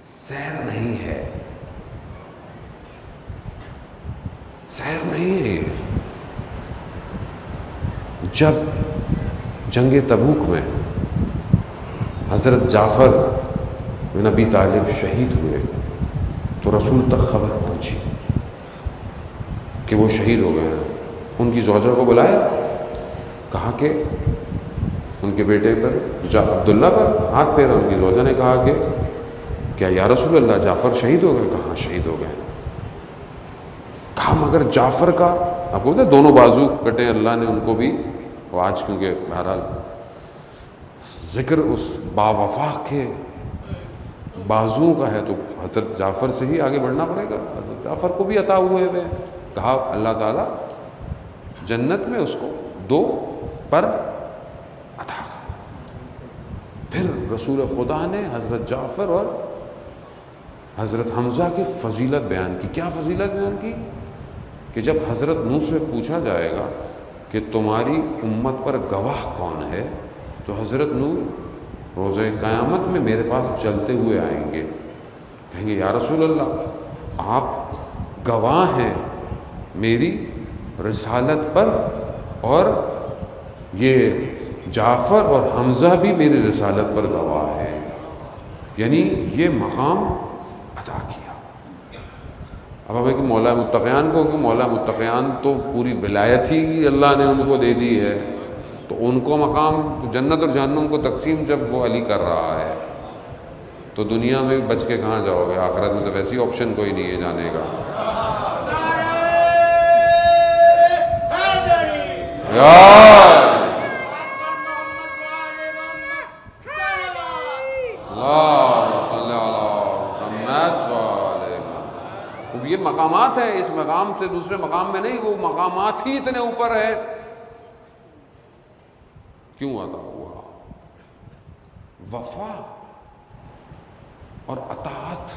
سحر نہیں ہے، سحر نہیں ہے۔ جب جنگ تبوک میں حضرت جعفر بن ابی طالب شہید ہوئے تو رسول تک خبر پہنچی کہ وہ شہید ہو گئے ہیں۔ ان کی زوجہ کو بلایا، کہا کہ ان کے بیٹے پر عبداللہ پر ہاتھ پھیرا۔ ان کی زوجہ نے کہا کہ کیا یا رسول اللہ جعفر شہید ہو گئے؟ کہا شہید ہو گئے۔ کہا مگر جعفر کا، آپ کو پتہ ہے دونوں بازو کٹے اللہ نے ان کو بھی، وہ آج کیونکہ بہرحال ذکر اس باوفا کے بازوؤں کا ہے تو حضرت جعفر سے ہی آگے بڑھنا پڑے گا۔ حضرت جعفر کو بھی عطا ہوئے ہوئے، کہا اللہ تعالیٰ جنت میں اس کو 2 پر عطا کر۔ پھر رسول خدا نے حضرت جعفر اور حضرت حمزہ کی فضیلت بیان کی۔ کیا فضیلت بیان کی؟ کہ جب حضرت نوح سے پوچھا جائے گا کہ تمہاری امت پر گواہ کون ہے، تو حضرت نوح روز قیامت میں میرے پاس چلتے ہوئے آئیں گے، کہیں گے یا رسول اللہ آپ گواہ ہیں میری رسالت پر، اور یہ جعفر اور حمزہ بھی میری رسالت پر گواہ ہیں، یعنی یہ مقام عطا کیا۔ اب ہمیں کہ مولا متقیان کو، کہ مولا متقیان تو پوری ولایت ہی اللہ نے ان کو دے دی ہے، تو ان کو مقام جنت اور جہنم کو تقسیم جب وہ علی کر رہا ہے تو دنیا میں بچ کے کہاں جاؤ گے؟ آخرت میں تو ویسی آپشن کوئی نہیں ہے جانے کا۔ یہ مقامات ہیں، اس مقام سے دوسرے مقام میں نہیں، وہ مقامات ہی اتنے اوپر ہے۔ کیوں عطا ہوا؟ وفا اور اطاعت۔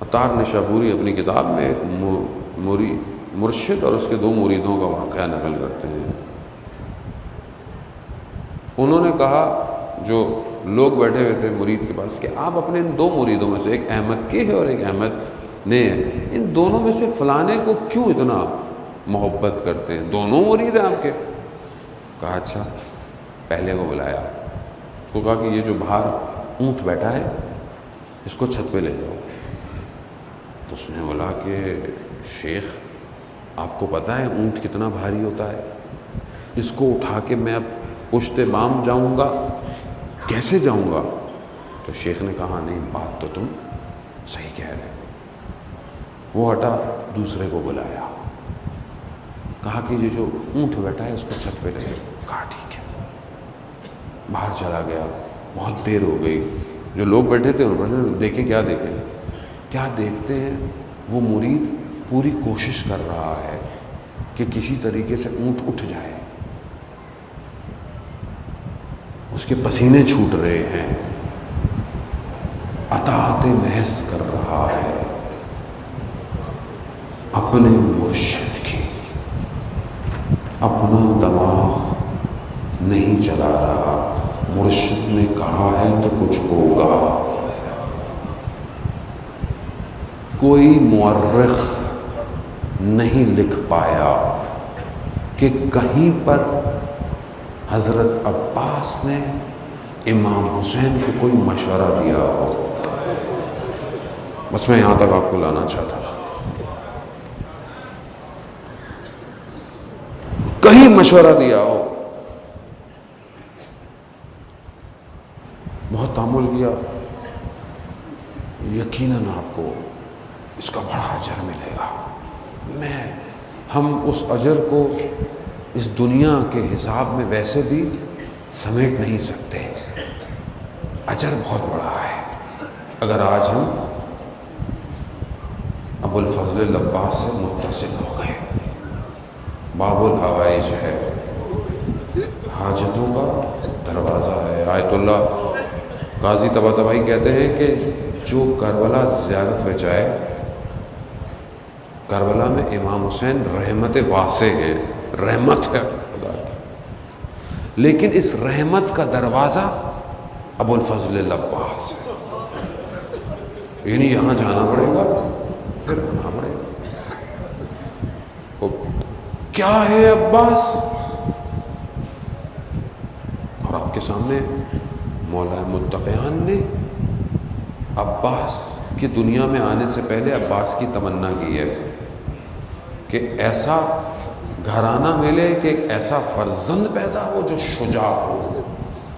عطار نشابوری اپنی کتاب میں ایک مرشد اور اس کے 2 مریدوں کا واقعہ نقل کرتے ہیں۔ انہوں نے کہا، جو لوگ بیٹھے ہوئے تھے مرید کے پاس، کہ آپ اپنے ان 2 مریدوں میں سے، ایک احمد کے ہے اور ایک احمد نے ہے، ان دونوں میں سے فلانے کو کیوں اتنا محبت کرتے ہیں؟ دونوں مرید ہیں آپ کے۔ کہا اچھا، پہلے کو بلایا، اس کو کہا کہ یہ جو باہر اونٹ بیٹھا ہے اس کو چھت پہ لے جاؤ۔ تو اس نے بولا کہ شیخ آپ کو پتہ ہے اونٹ کتنا بھاری ہوتا ہے، اس کو اٹھا کے میں اب پشت بام جاؤں گا، کیسے جاؤں گا؟ تو شیخ نے کہا نہیں، بات تو تم صحیح کہہ رہے ہو۔ وہ ہٹا، دوسرے کو بلایا، کہا کہ یہ جو اونٹ بیٹھا ہے اس کو چھت پہ لے جاؤ۔ کہا ٹھیک ہے۔ باہر چلا گیا، بہت دیر ہو گئی۔ جو لوگ بیٹھے تھے انہوں نے دیکھیں، کیا دیکھیں؟ کیا دیکھتے ہیں؟ وہ مرید پوری کوشش کر رہا ہے کہ کسی طریقے سے اونٹ اٹھ جائے، اس کے پسینے چھوٹ رہے ہیں، اطاعت محض کر رہا ہے اپنے مرشد کی، اپنا دماغ نہیں چلا رہا، مرشد نے کہا ہے تو کچھ ہوگا۔ کوئی مورخ نہیں لکھ پایا کہ کہیں پر حضرت عباس نے امام حسین کو کوئی مشورہ دیا ہو۔ بس میں یہاں تک آپ کو لانا چاہتا تھا، کہیں مشورہ دیا ہو۔ بہت تامل کیا، یقیناً آپ کو اس کا بڑا اجر ملے گا. ہم اس اجر کو اس دنیا کے حساب میں ویسے بھی سمیٹ نہیں سکتے. اجر بہت بڑا ہے. اگر آج ہم ابو الفضل العباس سے متصل ہو گئے. باب الحوائج ہے، حاجتوں کا دروازہ ہے. آیت اللہ قاضی طباطبائی کہتے ہیں کہ جو کربلا زیارت پہ جائے، کربلا میں امام حسین رحمت واسع ہیں، رحمت ہے خدا کی، لیکن اس رحمت کا دروازہ ابو الفضل العباس ہے. یعنی یہاں جانا پڑے گا پھر آنا پڑے گا. کیا ہے عباس؟ اور آپ کے سامنے مولا متقیان نے عباس کی دنیا میں آنے سے پہلے عباس کی تمنا کی ہے کہ ایسا گھرانہ ملے، کہ ایسا فرزند پیدا ہو جو شجاع ہو،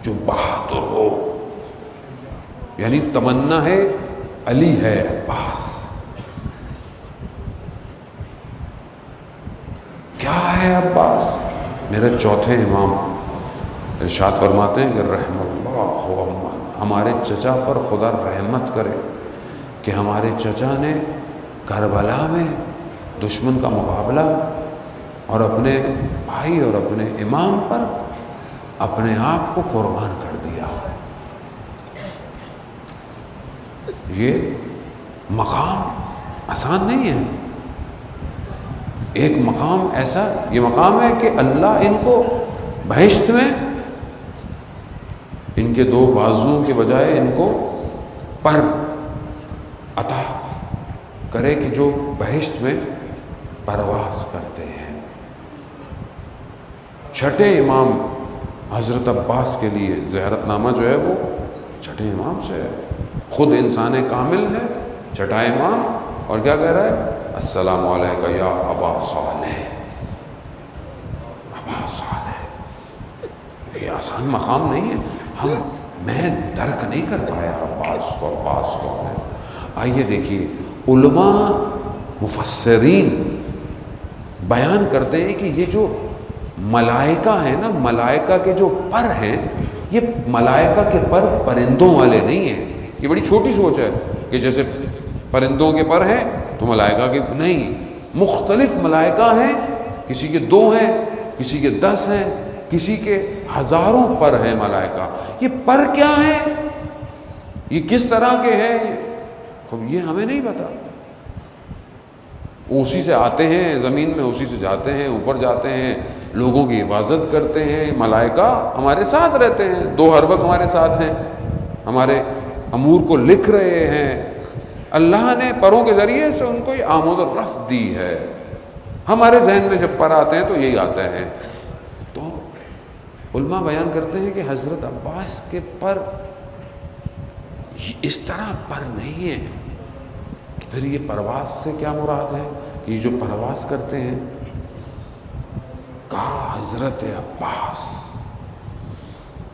جو بہادر ہو. یعنی تمنا ہے علی ہے عباس. کیا ہے عباس؟ میرے چوتھے امام ارشاد فرماتے ہیں کہ رحم اللہ عمان، ہمارے چچا پر خدا رحمت کرے کہ ہمارے چچا نے کربلا میں دشمن کا مقابلہ اور اپنے بھائی اور اپنے امام پر اپنے آپ کو قربان کر دیا. یہ مقام آسان نہیں ہے. ایک مقام ایسا یہ مقام ہے کہ اللہ ان کو بہشت میں ان کے 2 بازوؤں کے بجائے ان کو پر عطا کرے کہ جو بہشت میں پرواز کرتے ہیں. چھٹے امام حضرت عباس کے لیے زیارت نامہ جو ہے وہ چھٹے امام سے ہے. خود انسان کامل ہے، چھٹا امام، اور کیا کہہ رہا ہے؟ السلام علیکہ یا ابا صالح. ابا صالح یہ آسان مقام نہیں ہے. میں درک نہیں کر پایا عباس کو ہے. آئیے دیکھیے، علماء مفسرین بیان کرتے ہیں کہ یہ جو ملائکہ ہیں نا، ملائکہ کے جو پر ہیں، یہ ملائکہ کے پر پرندوں والے نہیں ہیں. یہ بڑی چھوٹی سوچ ہے کہ جیسے پرندوں کے پر ہیں تو ملائکہ کے نہیں. مختلف ملائکہ ہیں، کسی کے 2 ہیں، کسی کے 10 ہیں، کسی کے ہزاروں پر ہیں ملائکہ. یہ پر کیا ہیں، یہ کس طرح کے ہیں، یہ ہمیں نہیں پتا. اسی سے آتے ہیں زمین میں، اسی سے جاتے ہیں، اوپر جاتے ہیں، لوگوں کی حفاظت کرتے ہیں. ملائکہ ہمارے ساتھ رہتے ہیں، 2 ہر وقت ہمارے ساتھ ہیں، ہمارے امور کو لکھ رہے ہیں. اللہ نے پروں کے ذریعے سے ان کو یہ آمد و رفت دی ہے. ہمارے ذہن میں جب پر آتے ہیں تو یہی آتا ہے. تو علماء بیان کرتے ہیں کہ حضرت عباس کے پر اس طرح پر نہیں ہے. تو پھر یہ پرواز سے کیا مراد ہے کہ یہ جو پرواز کرتے ہیں؟ کہا حضرت عباس.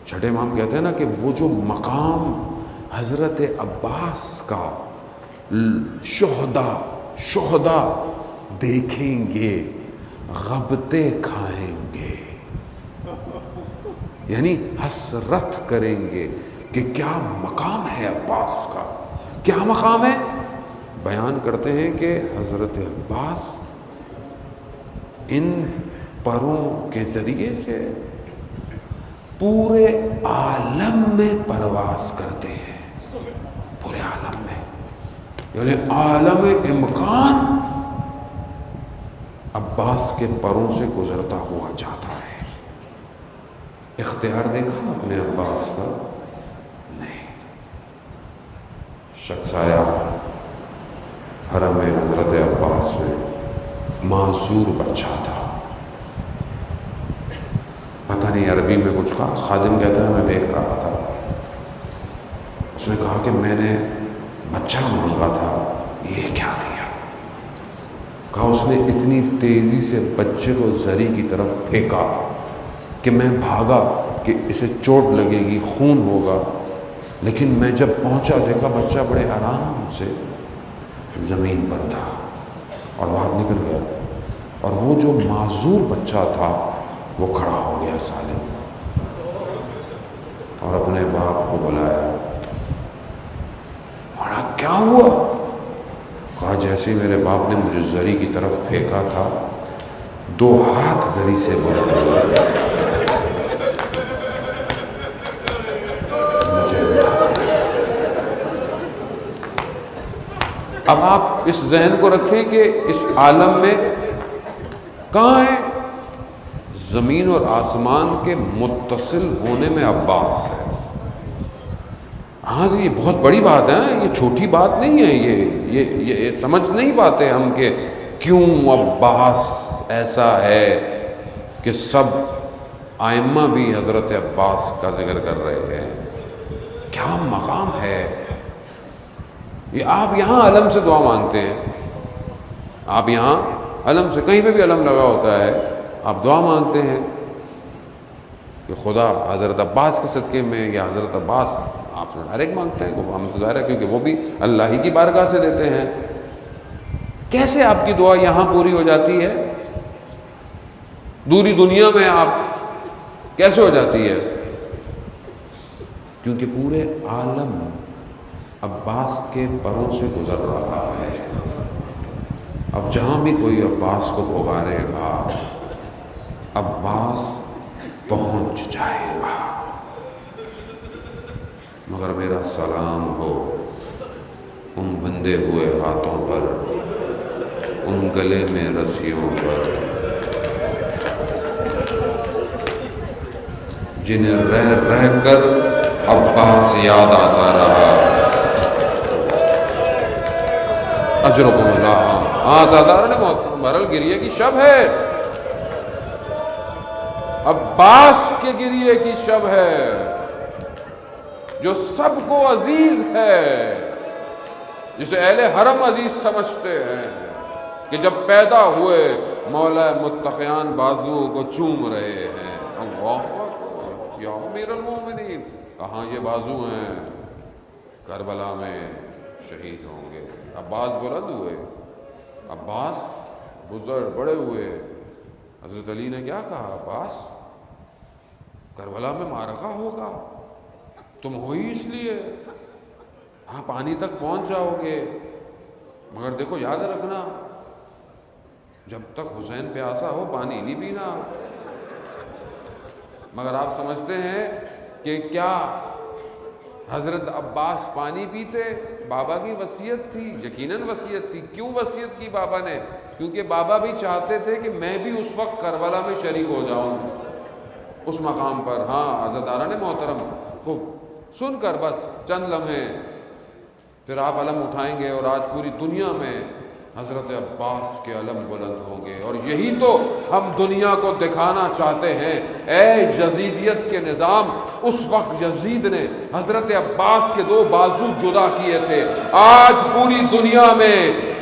چھٹے امام کہتے ہیں نا کہ وہ جو مقام حضرت عباس کا شہداء دیکھیں گے، غبطے کھائیں گے، یعنی حسرت کریں گے کہ کیا مقام ہے عباس کا. کیا مقام ہے؟ بیان کرتے ہیں کہ حضرت عباس ان پروں کے ذریعے سے پورے عالم میں پرواز کرتے ہیں. پورے عالم میں، یعنی عالم امکان عباس کے پروں سے گزرتا ہوا جاتا ہے. اختیار دیکھا اپنے عباس کا؟ نہیں. شخص آیا حرم حضرت عباس میں، معذور بچہ تھا، پتہ نہیں عربی میں کچھ کہا. خادم کہتا ہے میں دیکھ رہا تھا. اس نے کہا کہ میں نے بچہ مانگا تھا، یہ کیا دیا؟ کہا اس نے اتنی تیزی سے بچے کو زری کی طرف پھینکا کہ میں بھاگا کہ اسے چوٹ لگے گی، خون ہوگا. لیکن میں جب پہنچا دیکھا بچہ بڑے آرام سے زمین پر تھا اور باپ نکل گیا، اور وہ جو معذور بچہ تھا وہ کھڑا ہو گیا سالم، اور اپنے باپ کو بلایا، اور کیا ہوا؟ کہا جیسے میرے باپ نے مجھے زری کی طرف پھینکا تھا، 2 ہاتھ زری سے بلند ہوئے، اب آپ اس ذہن کو رکھیں کہ اس عالم میں کہاں ہے؟ زمین اور آسمان کے متصل ہونے میں عباس ہے۔ ہاں جی، یہ بہت بڑی بات ہے، یہ چھوٹی بات نہیں ہے، یہ سمجھ نہیں پاتے ہم کہ کیوں عباس ایسا ہے کہ سب ائمہ بھی حضرت عباس کا ذکر کر رہے ہیں۔ کیا مقام ہے یہ! آپ یہاں علم سے دعا مانگتے ہیں، آپ یہاں علم سے، کہیں پہ بھی علم لگا ہوتا ہے، آپ دعا مانگتے ہیں کہ خدا حضرت عباس کے صدقے میں، یا حضرت عباس، آپ سے ڈائریکٹ مانگتے ہیں، ہم تو ظاہر ہے کیونکہ وہ بھی اللہ ہی کی بارگاہ سے دیتے ہیں۔ کیسے آپ کی دعا یہاں پوری ہو جاتی ہے، دوری دنیا میں آپ کیسے ہو جاتی ہے؟ کیونکہ پورے عالم عباس کے پروں سے گزر رہا ہے۔ اب جہاں بھی کوئی عباس کو پکارے گا، عباس پہنچ جائے گا۔ مگر میرا سلام ہو ان بندے ہوئے ہاتھوں پر، ان گلے میں رسیوں پر، جنہیں رہ رہ کر عباس یاد آتا رہا۔ اجرکم اللہ۔ ہاں زادار نے بہرحال گریے کی شب ہے، عباس کے گریے کی شب ہے، جو سب کو عزیز ہے، جسے اہل حرم عزیز سمجھتے ہیں، کہ جب پیدا ہوئے مولا متقیان بازوؤں کو چوم رہے ہیں۔ اللہ اکبر، یا امیر المومنین، کہاں یہ بازو ہیں؟ کربلا میں شہید ہوں گے۔ عباس بلند ہوئے، عباس بزرگ بڑے ہوئے۔ حضرت علی نے کیا کہا؟ عباس، کربلا میں معرکہ ہوگا، تم ہوئی اس لیے، ہاں پانی تک پہنچ جاؤ گے، مگر دیکھو یاد رکھنا جب تک حسین پیاسا ہو پانی نہیں پینا۔ مگر آپ سمجھتے ہیں کہ کیا حضرت عباس پانی پیتے؟ بابا کی وصیت تھی، یقیناً وصیت تھی۔ کیوں وصیت کی بابا نے؟ کیونکہ بابا بھی چاہتے تھے کہ میں بھی اس وقت کربلا میں شریک ہو جاؤں، اس مقام پر۔ ہاں عزاداران محترم، خوب سن کر بس چند لمحے پھر آپ علم اٹھائیں گے، اور آج پوری دنیا میں حضرت عباس کے علم بلند ہوں گے، اور یہی تو ہم دنیا کو دکھانا چاہتے ہیں۔ اے یزیدیت کے نظام، اس وقت یزید نے حضرت عباس کے 2 بازو جدا کیے تھے، آج پوری دنیا میں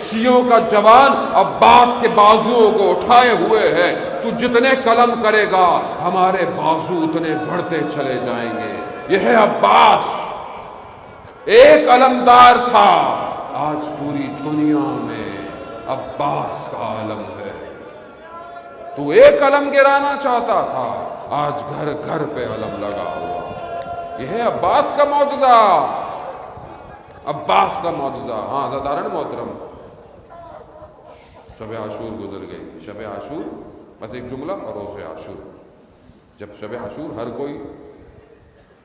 شیعوں کا جوان عباس کے بازوؤں کو اٹھائے ہوئے ہے۔ تو جتنے قلم کرے گا ہمارے بازو اتنے بڑھتے چلے جائیں گے۔ یہ ہے عباس، ایک علمدار تھا، آج پوری دنیا میں عباس کا علم ہے۔ تو ایک علم گرانا چاہتا تھا، آج گھر گھر پہ علم لگا ہوا۔ یہ ہے عباس کا معجزہ، عباس کا معجزہ۔ ہاں عزاداران محترم، شب عاشور گزر گئی۔ شب عاشور بس ایک جملہ، اور روز عاشور۔ جب شب عاشور ہر کوئی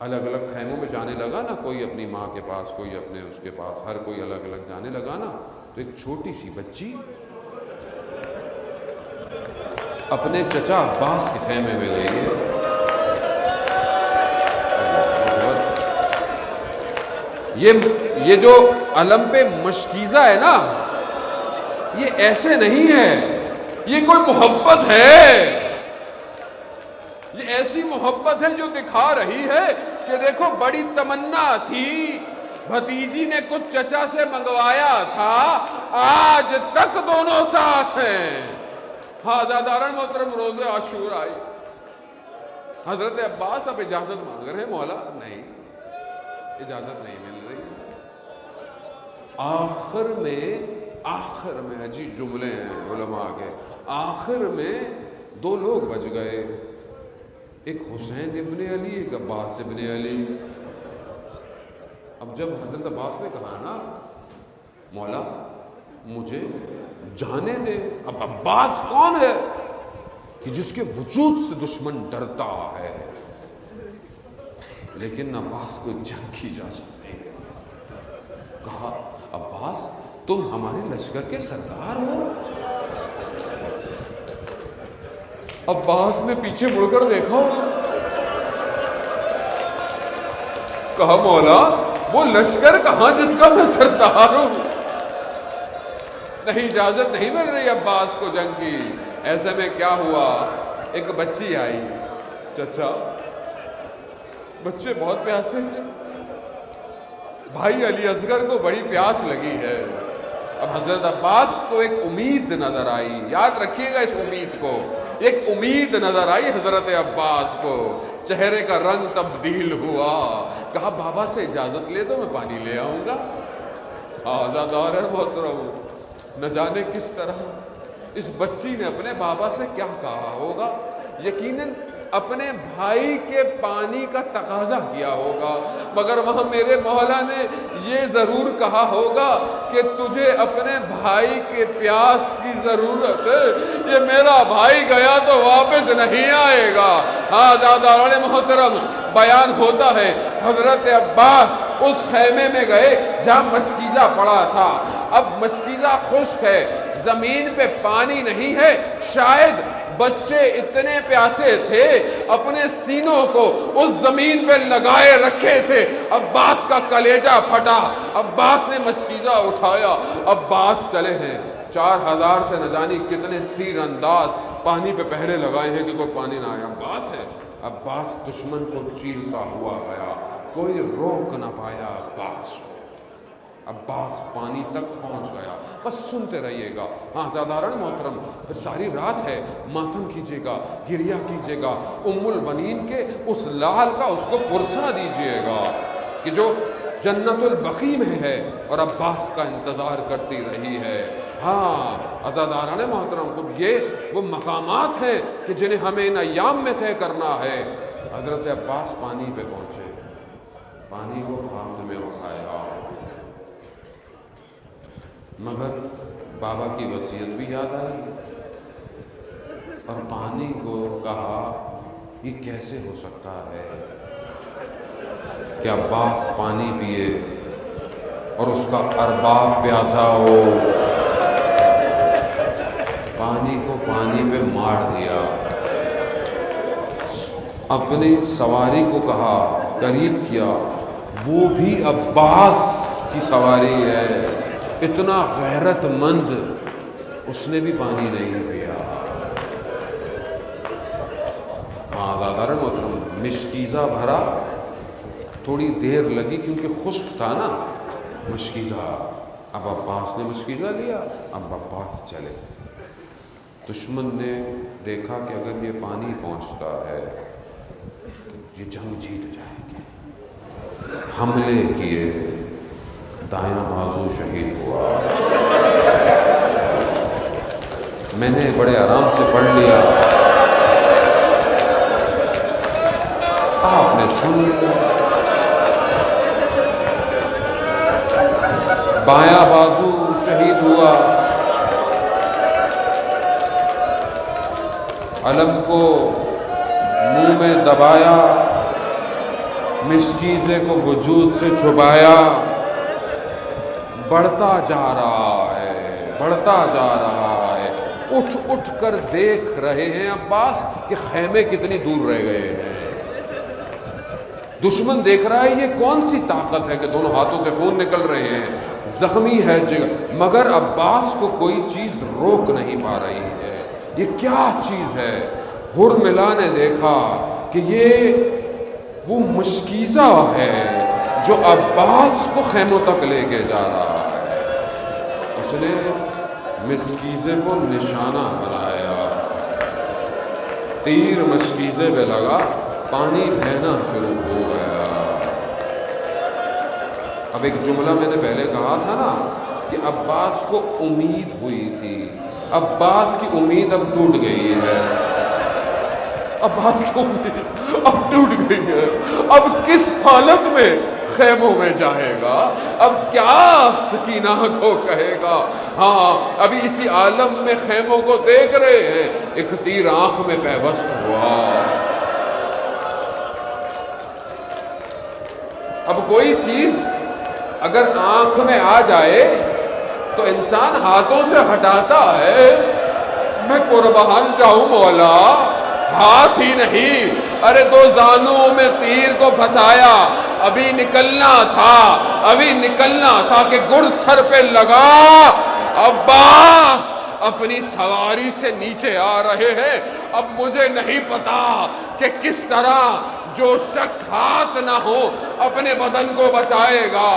الگ الگ خیموں میں جانے لگا نا، کوئی اپنی ماں کے پاس، کوئی اپنے اس کے پاس، ہر کوئی الگ الگ جانے لگا نا، تو ایک چھوٹی سی بچی اپنے چچا عباس کے خیمے میں گئی ہے۔ یہ جو علم پہ مشکیزہ ہے نا، یہ ایسے نہیں ہے، یہ کوئی محبت ہے، یہ ایسی محبت ہے جو دکھا رہی ہے کہ دیکھو بڑی تمنا تھی، بھتیجی نے کچھ چچا سے منگوایا تھا، آج تک دونوں ساتھ ہیں۔ ہاں عزاداران محترم، روز عاشور آئی، حضرت عباس اب اجازت مانگ رہے ہیں، مولا نہیں، اجازت نہیں مل رہی۔ آخر میں آخر میں عجیب جملے ہیں علماء کے، آخر میں 2 لوگ بچ گئے، ایک حسین ابن علی، ایک عباس ابن علی۔ اب جب حضرت عباس نے کہا نا مولا مجھے جانے دے، اب عباس کون ہے کہ جس کے وجود سے دشمن ڈرتا ہے، لیکن عباس کو جنگ کی اجازت نہیں ملی۔ کہا عباس تم ہمارے لشکر کے سردار ہو؟ عباس نے پیچھے مڑ کر دیکھا، کہا مولا وہ لشکر کہاں جس کا میں سردار ہوں؟ نہیں، اجازت نہیں مل رہی عباس کو جنگ کی۔ ایسے میں کیا ہوا، ایک بچی آئی، چچا بچے بہت پیاسے ہیں، بھائی علی اصغر کو بڑی پیاس لگی ہے۔ اب حضرت عباس کو ایک امید نظر آئی، یاد رکھیے گا اس امید کو، ایک امید نظر آئی حضرت عباس کو، چہرے کا رنگ تبدیل ہوا۔ کہا بابا سے اجازت لے دو میں پانی لے آؤں گا۔ آزادار محترم، نہ جانے کس طرح اس بچی نے اپنے بابا سے کیا کہا ہوگا، یقیناً اپنے بھائی کے پانی کا تقاضا کیا ہوگا، مگر وہاں میرے مولا نے یہ ضرور کہا ہوگا کہ تجھے اپنے بھائی کے پیاس کی ضرورت ہے، یہ میرا بھائی گیا تو واپس نہیں آئے گا۔ آزادار محترم، بیان ہوتا ہے حضرت عباس اس خیمے میں گئے جہاں مشکیزہ پڑا تھا۔ اب مشکیزہ خشک ہے، زمین پہ پانی نہیں ہے، شاید بچے اتنے پیاسے تھے اپنے سینوں کو اس زمین پہ لگائے رکھے تھے۔ عباس کا کلیجہ پھٹا، عباس نے مشکیزہ اٹھایا، عباس چلے ہیں 4000 سے نہ جانی کتنے تیر انداز پانی پہ پہرے لگائے ہیں کہ کوئی پانی نہ آئے۔ عباس ہے، عباس دشمن کو چیرتا ہوا گیا، کوئی روک نہ پایا عباس کو۔ عباس پانی تک پہنچ گیا، بس سنتے رہیے گا۔ ہاں زاداران محترم، پھر ساری رات ہے، ماتم کیجیے گا، گریہ کیجیے گا، ام البنین کے اس لال کا اس کو پرسا دیجیے گا کہ جو جنت البقیع میں ہے اور عباس کا انتظار کرتی رہی ہے۔ ہاں عزاداران محترم، خود یہ وہ مقامات ہیں کہ جنہیں ہمیں ان ایام میں طے کرنا ہے۔ حضرت عباس پانی پہ پہنچے، پانی کو ہاتھ میں اٹھایا، مگر بابا کی وصیت بھی یاد آئی اور پانی کو کہا یہ کیسے ہو سکتا ہے کہ عباس پانی پیے اور اس کا ارباب پیاسا ہو۔ پانی کو پانی پہ مار دیا، اپنی سواری کو کہا، قریب کیا، وہ بھی عباس کی سواری ہے، اتنا غیرت مند، اس نے بھی پانی نہیں پیا۔ آزادار محترم، مشکیزہ بھرا، تھوڑی دیر لگی کیونکہ خشک تھا نا مشکیزہ۔ اب عباس نے مشکیزہ لیا، اب عباس چلے۔ دشمن نے دیکھا کہ اگر یہ پانی پہنچتا ہے تو یہ جنگ جیت جائے گی، حملے کیے، دایاں بازو شہید ہوا۔ میں نے بڑے آرام سے پڑھ لیا، آپ نے سن لیا۔ بایاں بازو شہید ہوا، علم کو منہ میں دبایا، مشکیزے کو وجود سے چھپایا، بڑھتا جا رہا ہے، بڑھتا جا رہا ہے۔ اٹھ اٹھ کر دیکھ رہے ہیں عباس کہ خیمے کتنی دور رہ گئے ہیں۔ دشمن دیکھ رہا ہے یہ کون سی طاقت ہے کہ دونوں ہاتھوں سے خون نکل رہے ہیں، زخمی ہے جگر، مگر عباس کو کوئی چیز روک نہیں پا رہی ہے۔ یہ کیا چیز ہے؟ ہرملا نے دیکھا کہ یہ وہ مشکیزہ ہے جو عباس کو خیموں تک لے کے جا رہا ہے۔ اس نے مشکیزے کو نشانہ بنایا، تیر مشکیزے پہ لگا، پانی بہنا شروع ہو گیا۔ اب ایک جملہ میں نے پہلے کہا تھا نا کہ عباس کو امید ہوئی تھی، عباس کی امید اب ٹوٹ گئی ہے، عباس کی امید اب ٹوٹ گئی ہے۔ اب کس حالت میں خیموں میں جائے گا، اب کیا سکینہ کو کہے گا؟ ہاں ابھی اسی عالم میں خیموں کو دیکھ رہے ہیں، ایک تیر آنکھ میں پیوست ہوا۔ اب کوئی چیز اگر آنکھ میں آ جائے تو انسان ہاتھوں سے ہٹاتا ہے۔ میں قربان جاؤں مولا، ہاتھ ہی نہیں، ارے دو زانوں میں تیر کو پھنسایا، ابھی نکلنا تھا کہ گر سر پہ لگا۔ عباس اپنی سواری سے نیچے آ رہے ہیں۔ اب مجھے نہیں پتا کہ کس طرح جو شخص ہاتھ نہ ہو اپنے بدن کو بچائے گا۔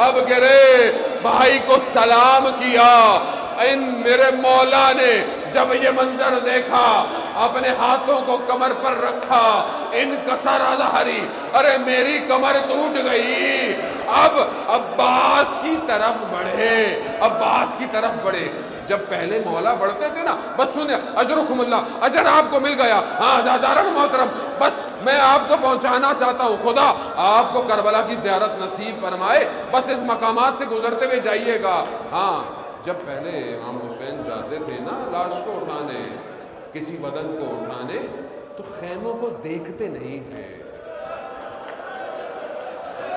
اب گرے بھائی کو سلام کیا۔ میرے مولا نے جب یہ منظر دیکھا اپنے ہاتھوں کو کمر پر رکھا، انکسر ظہری، ارے میری کمر ٹوٹ گئی۔ اب عباس کی طرف بڑھے۔ جب پہلے مولا بڑھتے تھے نا، بس سنیں اجرکم اللہ، اجر آپ کو مل گیا، ہاں زادارن محترم، بس میں آپ کو پہنچانا چاہتا ہوں، خدا آپ کو کربلا کی زیارت نصیب فرمائے، بس اس مقامات سے گزرتے ہوئے جائیے گا۔ ہاں جب پہلے امام حسین جاتے تھے نا لاش کو اٹھانے، کسی بدن کو اٹھانے، تو خیموں کو دیکھتے نہیں تھے۔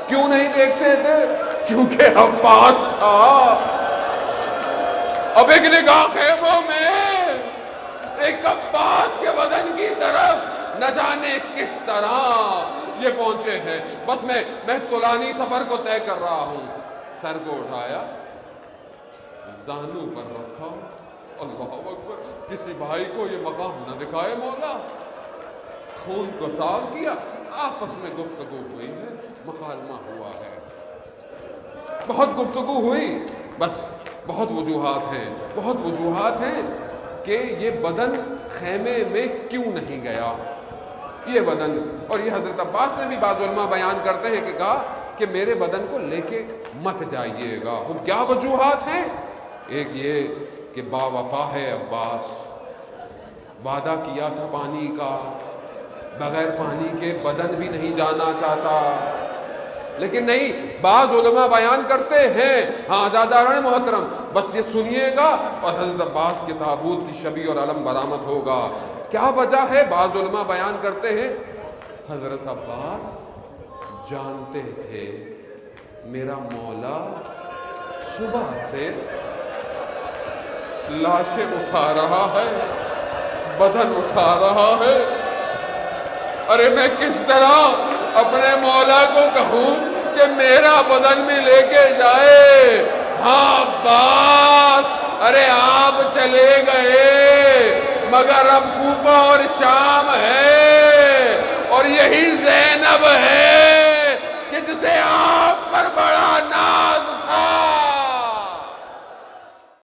کیوں نہیں دیکھتے تھے؟ کیونکہ عباس تھا۔ اب ایک نگاہ خیموں میں، ایک عباس کے بدن کی طرف، نہ جانے کس طرح یہ پہنچے ہیں۔ بس میں طولانی سفر کو طے کر رہا ہوں۔ سر کو اٹھایا، زانو پر رکھا، اللہ اکبر، کسی بھائی کو یہ مقام نہ دکھائے مولا۔ خون کو صاف کیا، آپس میں گفتگو ہوئی ہے، مکالمہ ہوا ہے، بہت گفتگو ہوئی، بس بہت وجوہات ہیں کہ یہ بدن خیمے میں کیوں نہیں گیا، یہ بدن۔ اور یہ حضرت عباس نے بھی بعض علماء بیان کرتے ہیں کہ کہا کہ میرے بدن کو لے کے مت جائیے گا۔ کیا وجوہات ہیں؟ ایک یہ کہ با وفا ہے عباس، وعدہ کیا تھا پانی کا، بغیر پانی کے بدن بھی نہیں جانا چاہتا، لیکن نہیں، بعض علماء بیان کرتے ہیں، ہاں زاداران محترم بس یہ سنیے گا، اور حضرت عباس کے تابوت کی شبیہ اور علم برآمد ہوگا۔ کیا وجہ ہے؟ بعض علماء بیان کرتے ہیں، حضرت عباس جانتے تھے میرا مولا صبح سے لاشیں اٹھا رہا ہے، بدن اٹھا رہا ہے، ارے میں کس طرح اپنے مولا کو کہوں کہ میرا بدن بھی لے کے جائے؟ ہاں عباس، ارے آپ چلے گئے مگر اب کوفہ اور شام ہے، اور یہی زینب ہے